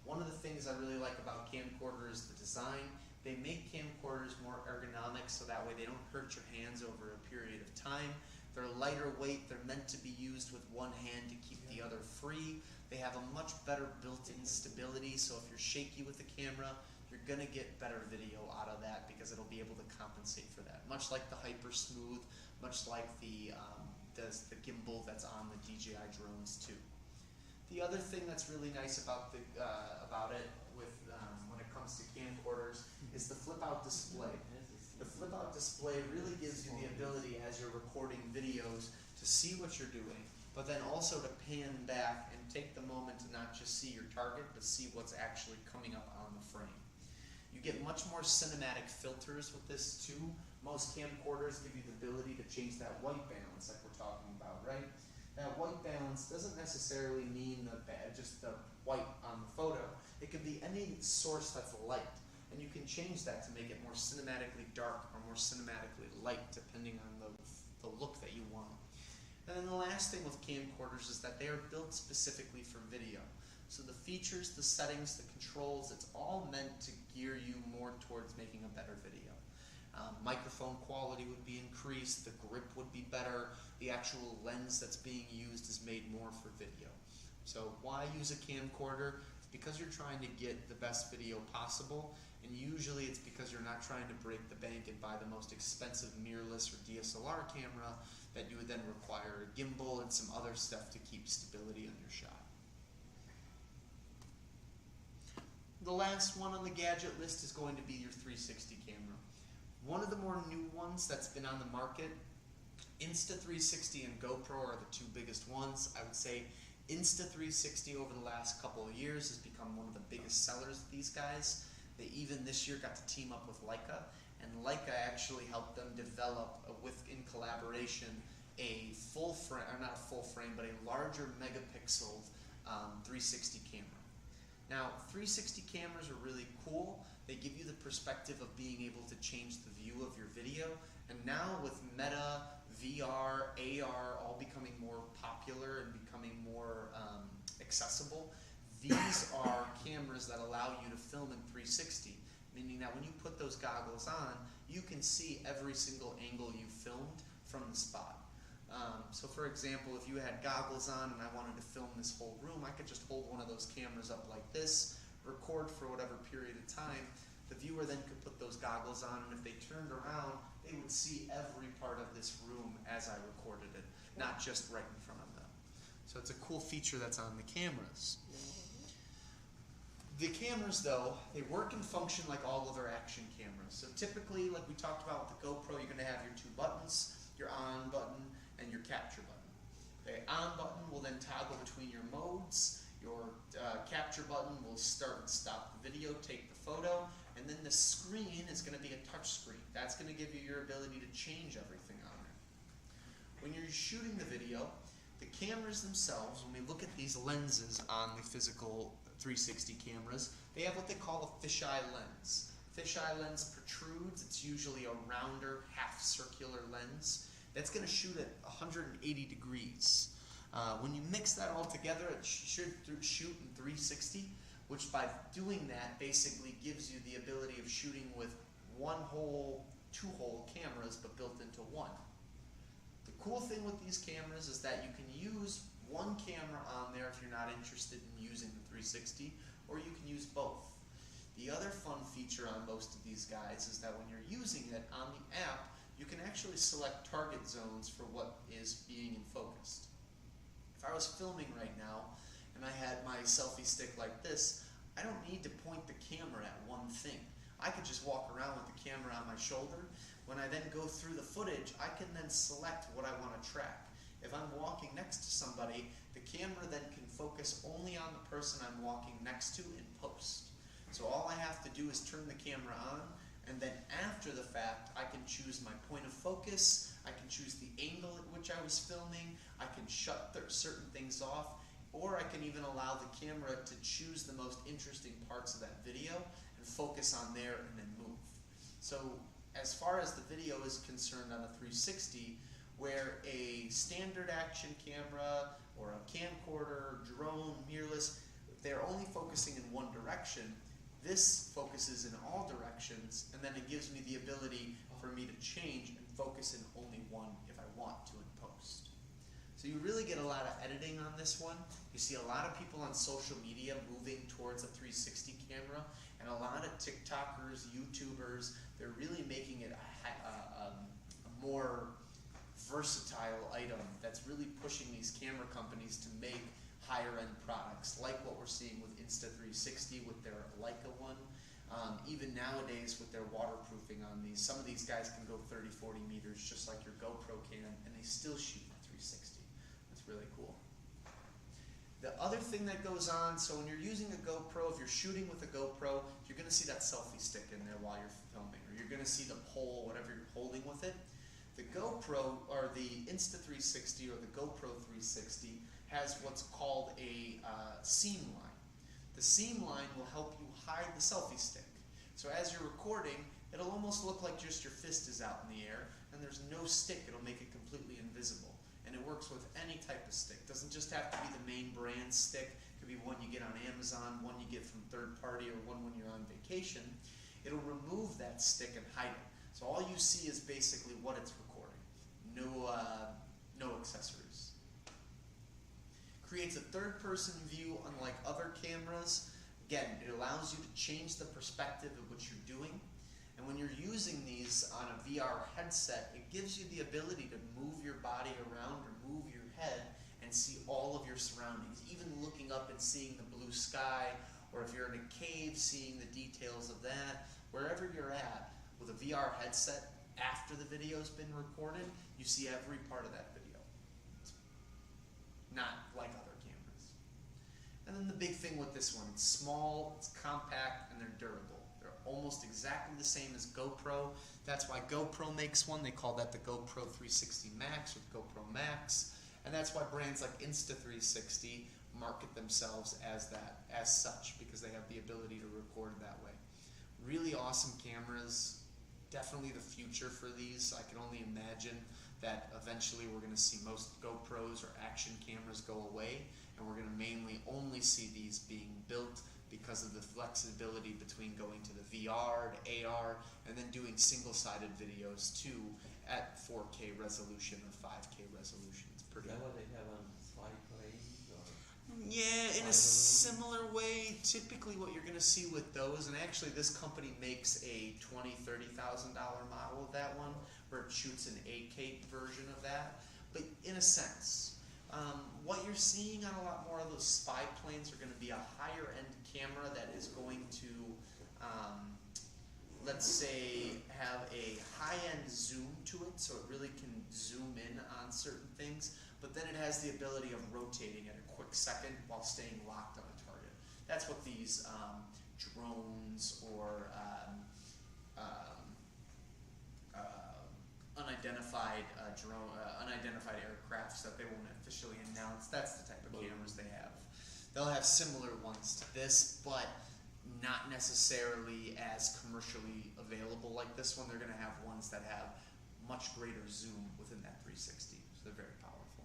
One of the things I really like about camcorders is the design. They make camcorders more ergonomic so that way they don't hurt your hands over a period of time. They're lighter weight, they're meant to be used with one hand to keep the other free. They have a much better built-in stability, so if you're shaky with the camera, you're going to get better video out of that because it'll be able to compensate for that. Much like the Hyper Smooth, much like the gimbal that's on the DJI drones too. The other thing that's really nice about it with when it comes to camcorders is the flip-out display. The flip-out display really gives you the ability as you're recording videos to see what you're doing, but then also to pan back and take the moment to not just see your target, but see what's actually coming up on the frame. You get much more cinematic filters with this too. Most camcorders give you the ability to change that white balance like we're talking about, right? That white balance doesn't necessarily mean just the white on the photo. It could be any source that's light. and you can change that to make it more cinematically dark or more cinematically light, depending on the look that you want. And then the last thing with camcorders is that they are built specifically for video. So the features, the settings, the controls, it's all meant to gear you more towards making a better video. Microphone quality would be increased, the grip would be better, the actual lens that's being used is made more for video. So why use a camcorder? It's because you're trying to get the best video possible, and usually it's because you're not trying to break the bank and buy the most expensive mirrorless or DSLR camera that you would then require a gimbal and some other stuff to keep stability in your shot. The last one on the gadget list is going to be your 360 camera. One of the more new ones that's been on the market, Insta360 and GoPro are the two biggest ones. I would say Insta360 over the last couple of years has become one of the biggest sellers of these guys. They even this year got to team up with Leica, and Leica actually helped them develop, in collaboration, a full frame, or not a full frame, but a larger megapixel 360 camera. Now, 360 cameras are really cool. They give you the perspective of being able to change the view of your video. And now with Meta, VR, AR all becoming more popular and becoming more accessible, these are cameras that allow you to film in 360, meaning that when you put those goggles on, you can see every single angle you filmed from the spot. So for example, if you had goggles on and I wanted to film this whole room, I could just hold one of those cameras up like this, record for whatever period of time. The viewer then could put those goggles on, and if they turned around, they would see every part of this room as I recorded it, not just right in front of them. So it's a cool feature that's on the cameras. The cameras, though, they work and function like all other action cameras. So typically, like we talked about with the GoPro, you're going to have your two buttons, your on button and your capture button. The on button will then toggle between your modes. Your capture button will start and stop the video, take the photo, and then the screen is going to be a touch screen. That's going to give you your ability to change everything on it. When you're shooting the video, the cameras themselves, when we look at these lenses on the physical 360 cameras, they have what they call a fisheye lens. Fisheye lens protrudes. It's usually a rounder, half-circular lens that's going to shoot at 180 degrees. When you mix that all together, it should shoot in 360, which by doing that basically gives you the ability of shooting with two-hole cameras, but built into one. The cool thing with these cameras is that you can use one camera on there if you're not interested in using the 360, or you can use both. The other fun feature on most of these guys is that when you're using it on the app, you can actually select target zones for what is being in focus. If I was filming right now and I had my selfie stick like this, I don't need to point the camera at one thing. I could just walk around with the camera on my shoulder. When I then go through the footage, I can then select what I want to track. If I'm walking next to somebody, the camera then can focus only on the person I'm walking next to in post. So all I have to do is turn the camera on, and then after the fact, I can choose my point of focus, I can choose the angle at which I was filming, I can shut certain things off, or I can even allow the camera to choose the most interesting parts of that video and focus on there and then move. So as far as the video is concerned on a 360, where a standard action camera or a camcorder, drone, mirrorless, they're only focusing in one direction, this focuses in all directions, and then it gives me the ability for me to change and focus in only one if I want to in post. So you really get a lot of editing on this one. You see a lot of people on social media moving towards a 360 camera, and a lot of TikTokers, YouTubers, they're really making it a more versatile item that's really pushing these camera companies to make higher-end products, like what we're seeing with Insta360 with their Leica one. Even nowadays with their waterproofing on these, some of these guys can go 30, 40 meters just like your GoPro can, and they still shoot in 360. That's really cool. The other thing that goes on, so when you're using a GoPro, if you're shooting with a GoPro, you're going to see that selfie stick in there while you're filming, or you're going to see the pole, whatever you're holding with it. The GoPro, or the Insta360 or the GoPro 360, has what's called a seam line. The seam line will help you hide the selfie stick. So as you're recording, it'll almost look like just your fist is out in the air, and there's no stick. It'll make it completely invisible. And it works with any type of stick. It doesn't just have to be the main brand stick. It could be one you get on Amazon, one you get from third party, or one when you're on vacation. It'll remove that stick and hide it. So all you see is basically what it's recording. No accessories. Creates a third-person view unlike other cameras. Again, it allows you to change the perspective of what you're doing. And when you're using these on a VR headset, it gives you the ability to move your body around or move your head and see all of your surroundings, even looking up and seeing the blue sky, or if you're in a cave, seeing the details of that. Wherever you're at, with a VR headset, after the video's been recorded, you see every part of that video. It's not like other cameras. And then the big thing with this one, it's small, it's compact, and they're durable. They're almost exactly the same as GoPro. That's why GoPro makes one. They call that the GoPro 360 Max or GoPro Max. And that's why brands like Insta360 market themselves as that, as such, because they have the ability to record that way. Really awesome cameras. Definitely the future for these. I can only imagine that eventually we're going to see most GoPros or action cameras go away, and we're going to mainly only see these being built because of the flexibility between going to the VR, to AR, and then doing single-sided videos too at 4K resolution or 5K resolution. It's Is pretty. that what they have on spy planes or? Yeah, in a similar way, typically what you're going to see with those, and actually this company makes a $20,000–$30,000 model of that one, where it shoots an 8K version of that. But in a sense, what you're seeing on a lot more of those spy planes are going to be a higher end camera that is going to, let's say, have a high-end zoom to it, so it really can zoom in on certain things, but then it has the ability of rotating at a quick second while staying locked on a target. That's what these drones or unidentified aircrafts that they won't officially announce. That's the type of cameras they have. They'll have similar ones to this, but not necessarily as commercially available like this one. They're going to have ones that have much greater zoom within that 360, so they're very powerful.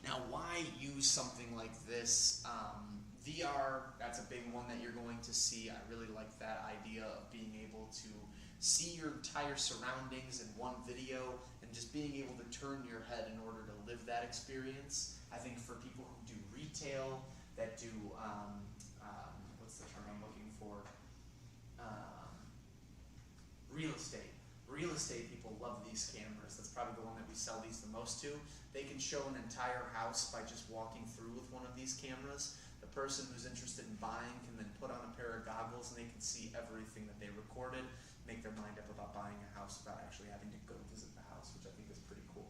Now, why use something like this? VR, that's a big one that you're going to see. I really like that idea of being able to see your entire surroundings in one video and just being able to turn your head in order to live that experience. I think for people who do retail, that do, what's the term I'm looking for? Real estate. Real estate people love these cameras. That's probably the one that we sell these the most to. They can show an entire house by just walking through with one of these cameras. The person who's interested in buying can then put on a pair of goggles and they can see everything that they recorded, make their mind up about buying a house without actually having to go visit the house, which I think is pretty cool.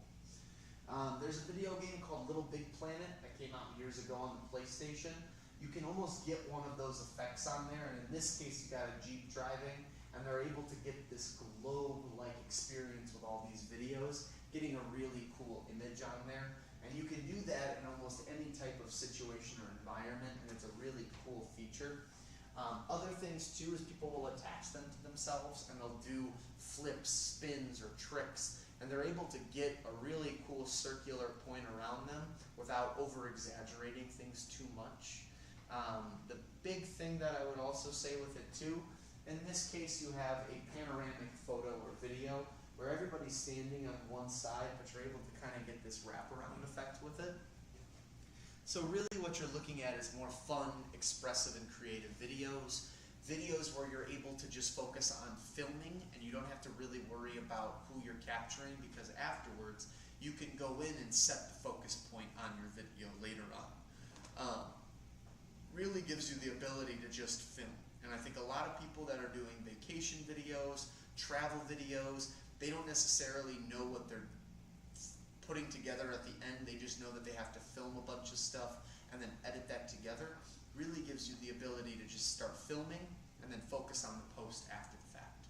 There's a video game called Little Big Planet that came out years ago on the PlayStation. You can almost get one of those effects on there, and in this case you got a Jeep driving, and they're able to get this globe-like experience with all these videos, getting a really cool image on there. And you can do that in almost any type of situation or environment, and it's a really cool feature. Other things too is people will attach them to themselves, and they'll do flips, spins, or tricks, and they're able to get a really cool circular point around them without over-exaggerating things too much. The big thing that I would also say with it too, in this case you have a panoramic photo or video where everybody's standing on one side, but you're able to kind of get this wraparound effect with it. So really what you're looking at is more fun, expressive, and creative videos. Videos where you're able to just focus on filming and you don't have to really worry about who you're capturing, because afterwards you can go in and set the focus point on your video later on. Really gives you the ability to just film. And I think a lot of people that are doing vacation videos, travel videos, they don't necessarily know what they're putting together at the end. They just know that they have to film a bunch of stuff and then edit that together. Really gives you the ability to just start filming and then focus on the post after the fact.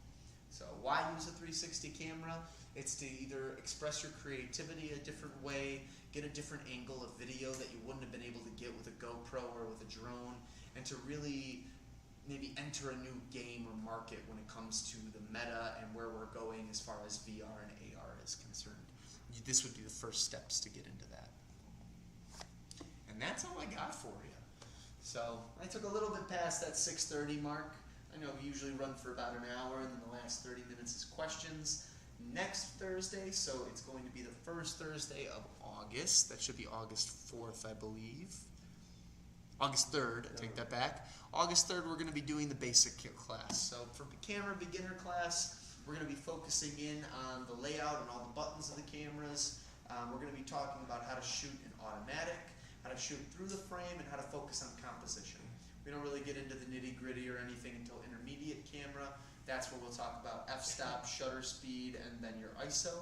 So why use a 360 camera? It's to either express your creativity a different way, get a different angle of video that you wouldn't have been able to get with a GoPro or with a drone, and to really maybe enter a new game or market when it comes to the meta and where we're going as far as VR and AR is concerned. This would be the first steps to get into that. And that's all I got for you. So I took a little bit past that 6:30 mark. I know we usually run for about an hour, and then the last 30 minutes is questions. Next Thursday, so it's going to be the first Thursday of August. That should be August 4th, I believe. August 3rd, I take that back. August 3rd, we're going to be doing the basic kit class. So for the camera beginner class, we're going to be focusing in on the layout and all the buttons of the cameras. We're going to be talking about how to shoot in automatic, how to shoot through the frame, and how to focus on composition. We don't really get into the nitty-gritty or anything until intermediate camera. That's where we'll talk about f-stop, shutter speed, and then your ISO.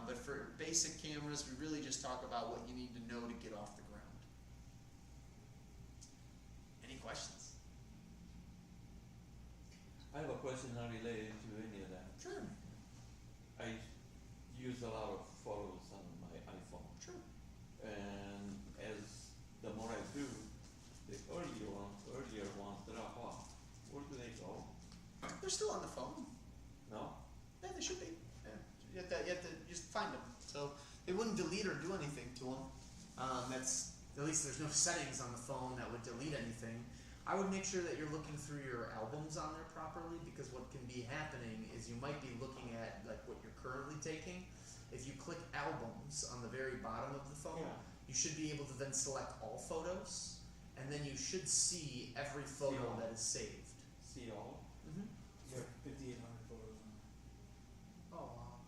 But for basic cameras, we really just talk about what you need to know to get off the ground. Any questions? I have a question not related to any of that. Sure. I use a lot of photos on my iPhone, Sure. and as the more I do, the earlier ones drop off. Where do they go? They're still on the phone. No? Yeah, they should be. Yeah. You have to just find them. So they wouldn't delete or do anything to them. That's at least there's no settings on the phone that would delete anything. I would make sure that you're looking through your albums on there properly, because what can be happening is you might be looking at like what you're currently taking. If you click albums on the very bottom of the phone, Yeah. you should be able to then select all photos, and then you should see every photo all. that is saved. See all? Mm-hmm. You have 5,800 photos on there. Oh, wow.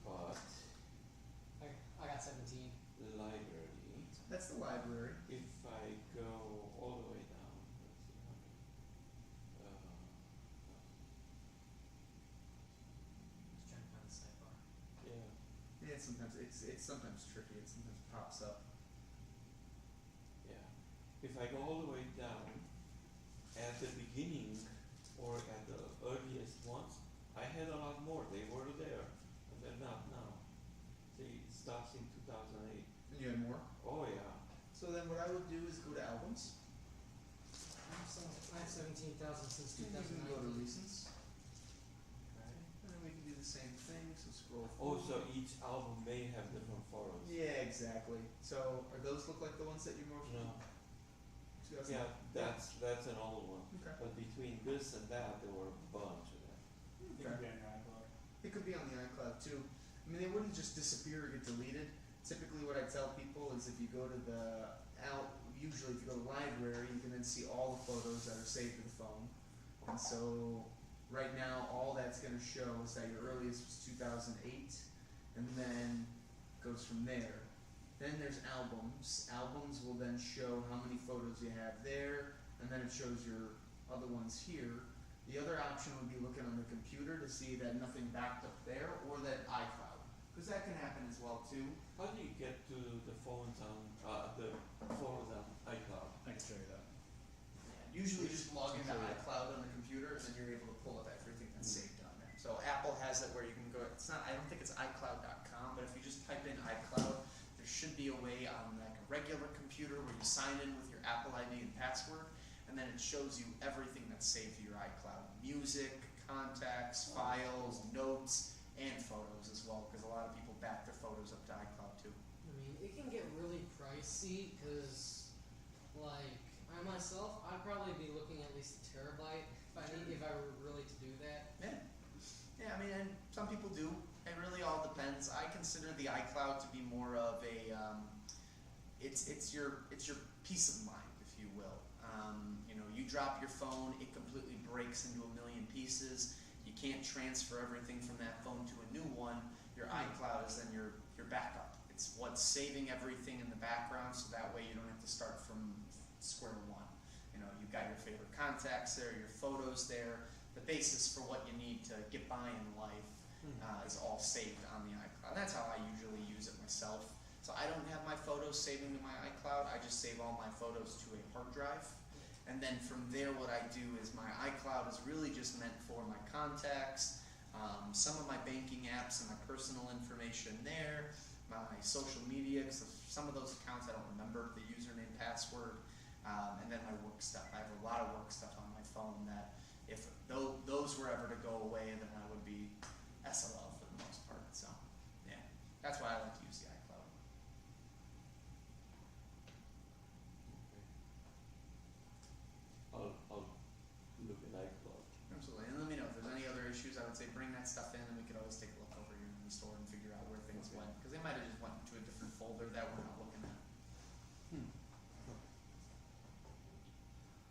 But I got 17. the library, That's the library. if I go all the way down, let's see, Just trying to find the sidebar. yeah, Yeah, it's sometimes tricky. It sometimes pops up. yeah. If I go all the way down, at the beginning or at the earliest ones, I had a lot more. They were there, and they're not now. See, it stops in 2008. And you had more. Oh yeah. So then what I would do is go to albums. I have 17,000 since You can go to 2019. recents. And then we can do the same thing. So scroll Oh, through. so each album may have different photos. Yeah, exactly. So are those look like the ones that you more? No. 2000? Yeah, that's an old one. Okay. But between this and that, there were a bunch of them. It could be on your iCloud. It could be on the iCloud too. I mean, they wouldn't just disappear or get deleted. Typically, what I tell people is if you go to usually if you go to the library, you can then see all the photos that are saved to the phone. And so, right now, all that's going to show is that your earliest was 2008, and then goes from there. Then there's albums. Albums will then show how many photos you have there, and then it shows your other ones here. The other option would be looking on the computer to see that nothing backed up there, or that iCloud, because that can happen as well too. How do you get to the photos on iCloud? I can show you that. Usually just log into iCloud on the computer, and then you're able to pull up everything that's saved on there. So Apple has it where you can go, I don't think it's iCloud.com, but if you just type in iCloud, there should be a way on like a regular computer where you sign in with your Apple ID and password, and then it shows you everything that's saved to your iCloud. Music, contacts, files, notes, and photos as well, because a lot of people back their photos up to iCloud too. I mean, it can get really pricey because, like, I myself, I'd probably be looking at least a terabyte if I were really to do that. Yeah. Yeah, I mean, and some people do. It really all depends. I consider the iCloud to be more of a, it's your peace of mind, if you will. You drop your phone, it completely breaks into a million pieces. You can't transfer everything from that phone to a new one. Your iCloud is then your backup. It's what's saving everything in the background, so that way you don't have to start from square one. You've got your favorite contacts there, your photos there. The basis for what you need to get by in life is all saved on the iCloud. That's how I usually use it myself. So I don't have my photos saving to my iCloud. I just save all my photos to a hard drive. And then from there, what I do is my iCloud is really just meant for my contacts, some of my banking apps and my personal information there, my social media, because some of those accounts I don't remember the username, password. and then my work stuff. I have a lot of work stuff on my phone that if those were ever to go away, then I would be SOL for the most part. So yeah, that's why I like to use the iCloud. I'll look at iCloud. Absolutely, and let me know if there's any other issues. I would say bring that stuff in, and we could always take a look over here in the store and figure out where things Okay. went, because they might have just went to a different folder that we're not looking at.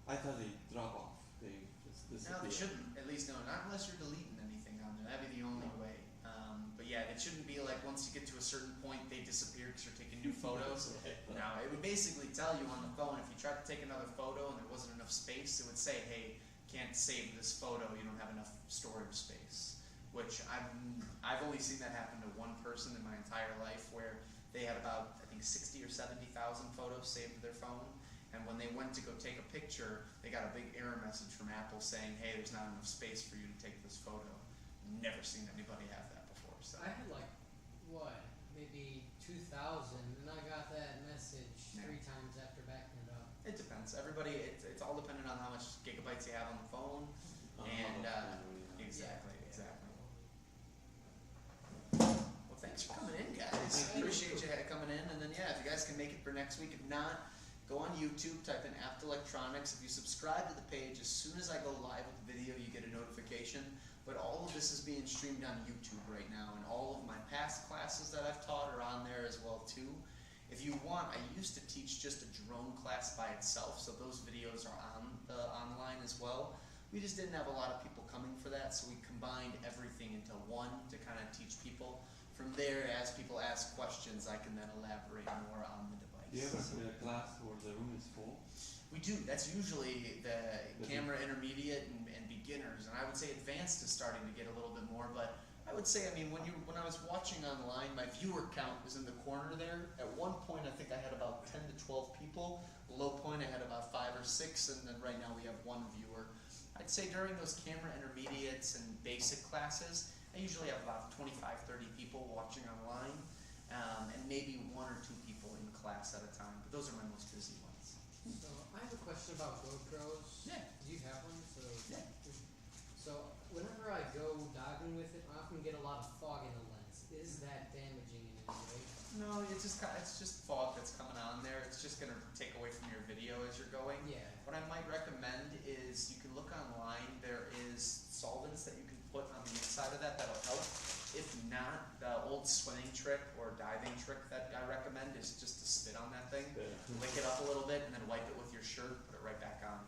I thought they drop off. They just disappear. No, they shouldn't. At least no, not unless you're deleting anything on there. That'd be the only way. But yeah, it shouldn't be like once you get to a certain point they disappear because you're taking new photos. No, it would basically tell you on the phone if you tried to take another photo and there wasn't enough space, it would say, hey, can't save this photo. You don't have enough storage space. Which I've only seen that happen to one person in my entire life, where they had about I think 60 or 70,000 photos saved to their phone. And when they went to go take a picture, they got a big error message from Apple saying, hey, there's not enough space for you to take this photo. Never seen anybody have that before. So I had like, what, maybe 2,000, and I got that message Yeah. 3 times after backing it up. it depends. Everybody, it's all dependent on how much gigabytes you have on the phone. And exactly. Well, thanks for coming in, guys. Appreciate you coming in. And then yeah, if you guys can make it for next week, if not, go on YouTube, type in Apt Electronics. If you subscribe to the page, as soon as I go live with the video, you get a notification. But all of this is being streamed on YouTube right now, and all of my past classes that I've taught are on there as well too. If you want, I used to teach just a drone class by itself, so those videos are on online as well. We just didn't have a lot of people coming for that, so we combined everything into one to kind of teach people. From there, as people ask questions, I can then elaborate more on the device. Do you ever put a class where the room is full? We do. That's usually the camera intermediate and beginners, and I would say advanced is starting to get a little bit more. But I would say, I mean, when I was watching online, my viewer count was in the corner there. At one point, I think I had about 10 to 12 people. Low point, I had about 5 or 6, and then right now we have 1 viewer. I'd say during those camera intermediates and basic classes, I usually have about 25, 30 people watching online, and maybe 1 or 2 people in class at a time. But those are my most busy ones. So I have a question about GoPros. Yeah. Do you have one? Yeah. So whenever I go diving with it, I often get a lot of fog in the lens. Is that damaging in any way? No, it's just fog that's coming on there. It's just gonna take away from your video as you're going. Yeah. What I might recommend is you can look online. There is solvents that you can put on the inside of that that'll help. If not, the old swimming trick or diving trick that I recommend is just to spit on that thing, lick it up a little bit, and then wipe it with your shirt, put it right back on.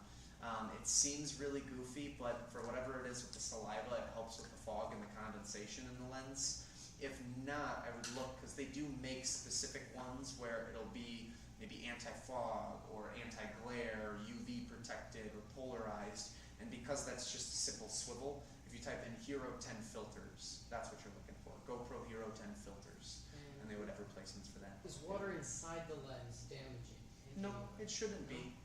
It seems really goofy, but for whatever it is with the saliva, it helps with the fog and the condensation in the lens. If not, I would look, because they do make specific ones where it'll be maybe anti-fog or anti-glare, UV protected or polarized, and because that's just a simple swivel, if you type in Hero 10 filters, that's what you're looking for. GoPro Hero 10 filters, and they would have replacements for that. Is water inside the lens damaging? No, it shouldn't be.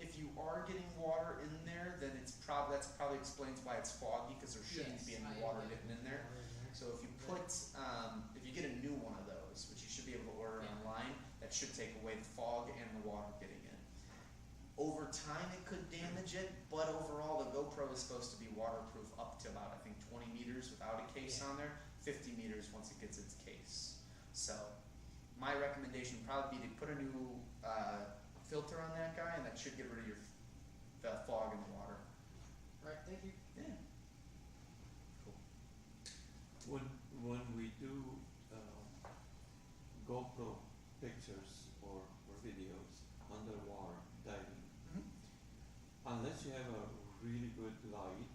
If you are getting water in there, then that's probably explains why it's foggy, because there shouldn't be any water getting in there. So if you put, if you get a new one of those, which you should be able to order online, that should take away the fog and the water getting in. Over time, it could damage it, but overall, the GoPro is supposed to be waterproof up to about, I think, 20 meters without a case on there, 50 meters once it gets its case. So my recommendation would probably be to put a new filter on that guy, and that should get rid of the fog in the water. Alright, thank you. Yeah. Cool. When we do GoPro pictures or videos underwater diving, unless you have a really good light,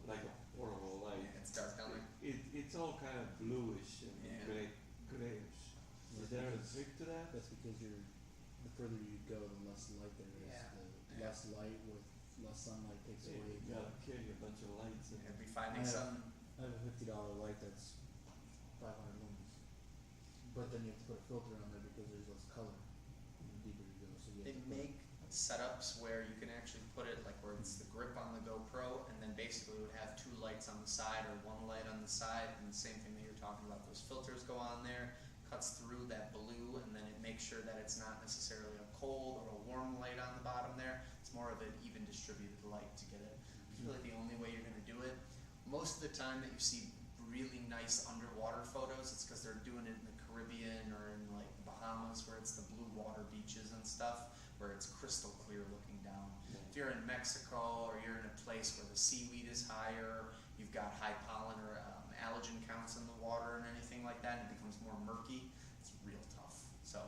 like a portable light, Yeah, it's dark down there. it's all kind of bluish and Yeah. grayish. Is there a trick to that? That's because the further you go, the less light there is. Yeah. The less light with less sunlight takes You away. gotta carry a bunch of lights. And I'd be finding some. I have a $50 light that's 500 lumens, but then you have to put a filter on there because there's less color the deeper you go. So you They have to put, make setups where you can actually put it like where it's the grip on the GoPro, and then basically it would have 2 lights on the side or 1 light on the side, and the same thing that you're talking about. Those filters go on there, cuts through that blue, and then it makes sure that it's not necessarily a cold or a warm light on the bottom there. It's more of an even distributed light to get it. It's really the only way you're going to do it. Most of the time that you see really nice underwater photos, it's because they're doing it in the Caribbean or in like the Bahamas where it's the blue water beaches and stuff, where it's crystal clear looking down. If you're in Mexico or you're in a place where the seaweed is higher, you've got high pollen or allergen counts in the water and anything like that, and it becomes more murky, it's real tough. So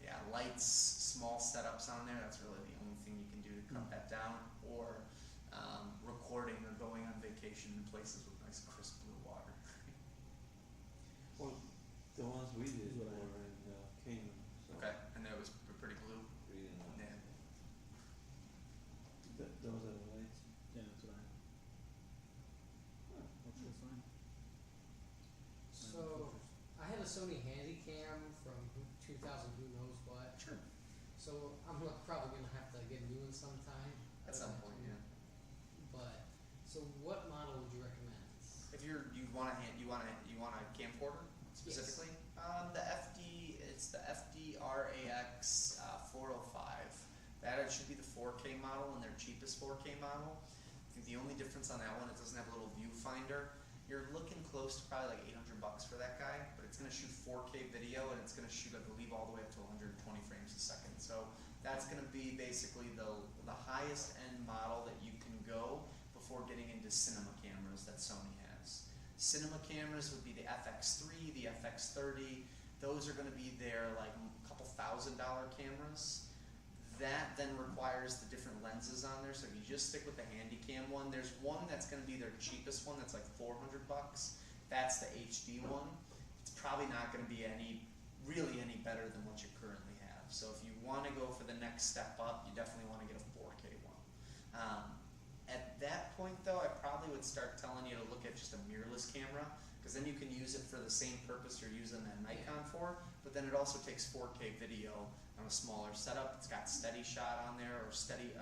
yeah, lights, small setups on there, that's really the only thing you can do to cut that down, or recording or going on vacation in places with nice crisp blue water. Well, the ones we did Is were what I- in Cayman. So Okay, and that was pretty blue. really nice. Yeah. Those are the lights. Yeah, that's what I have. Looks just fine. So I have a Sony Handycam from 2000 who knows what. Sure. So I'm probably gonna have to get a new one sometime. At some point, yeah. But so what model would you recommend? If you want a camcorder specifically, it's the FD-RAX 405. That it should be the 4K model and their cheapest 4K model. I think the only difference on that one, it doesn't have a little viewfinder. You're looking close to probably like $800 for that guy, but it's gonna shoot 4K video and it's gonna shoot, I believe, all the way up to 120 frames a second. So that's gonna be basically the highest end model that you can go before getting into cinema cameras that Sony has. Cinema cameras would be the FX3, the FX30. Those are going to be their like a couple $1,000 cameras. That then requires the different lenses on there. So if you just stick with the Handycam one, there's one that's going to be their cheapest one that's like $400. That's the HD one. It's probably not going to be really any better than what you currently have. So if you want to go for the next step up, you definitely want to get a 4K one. At that point though, I probably would start telling you to look at just a mirrorless camera, because then you can use it for the same purpose you're using that Nikon for, but then it also takes 4K video on a smaller setup. It's got steady shot on there, or steady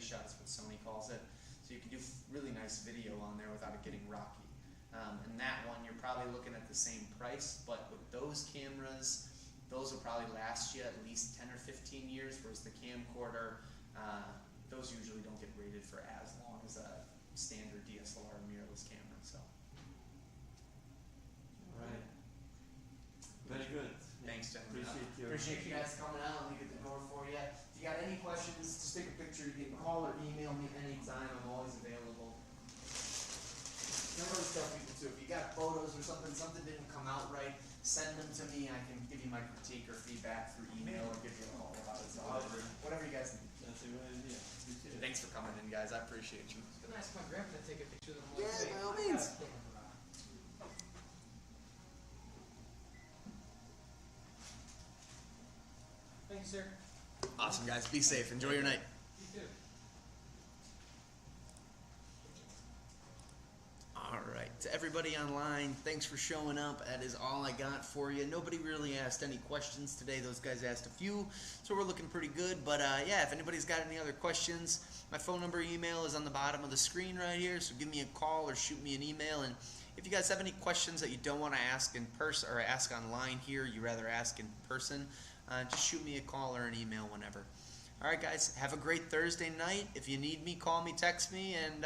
shot is what Sony calls it. So you can do really nice video on there without it getting rocky. And that one, you're probably looking at the same price, but with those cameras, those will probably last you at least 10 or 15 years, whereas the camcorder, those usually don't get rated for as long as a standard DSLR mirrorless camera. So. Right. Very good. Thanks, gentlemen. Appreciate you your guys coming out. Let me get the door for you. If you got any questions, just take a picture. You can call or email me anytime. I'm always available. Remember to tell people too, if you got photos or something didn't come out right, send them to me. I can give you my critique or feedback through email or give you a call about it. So whatever you guys need. That's a good idea. Appreciate it. Thanks for coming in, guys. I appreciate you. I was gonna ask my grandpa to take a picture of them. Yeah, Like, by all I means. got a camera. Thanks, sir. Awesome, guys. Be safe. Enjoy your night. You too. All right. To everybody online, thanks for showing up. That is all I got for you. Nobody really asked any questions today. Those guys asked a few, so we're looking pretty good. But yeah, if anybody's got any other questions, my phone number, email is on the bottom of the screen right here. So give me a call or shoot me an email. And if you guys have any questions that you don't want to ask in person or ask online here, you rather ask in person, just shoot me a call or an email whenever. All right, guys. Have a great Thursday night. If you need me, call me, text me, and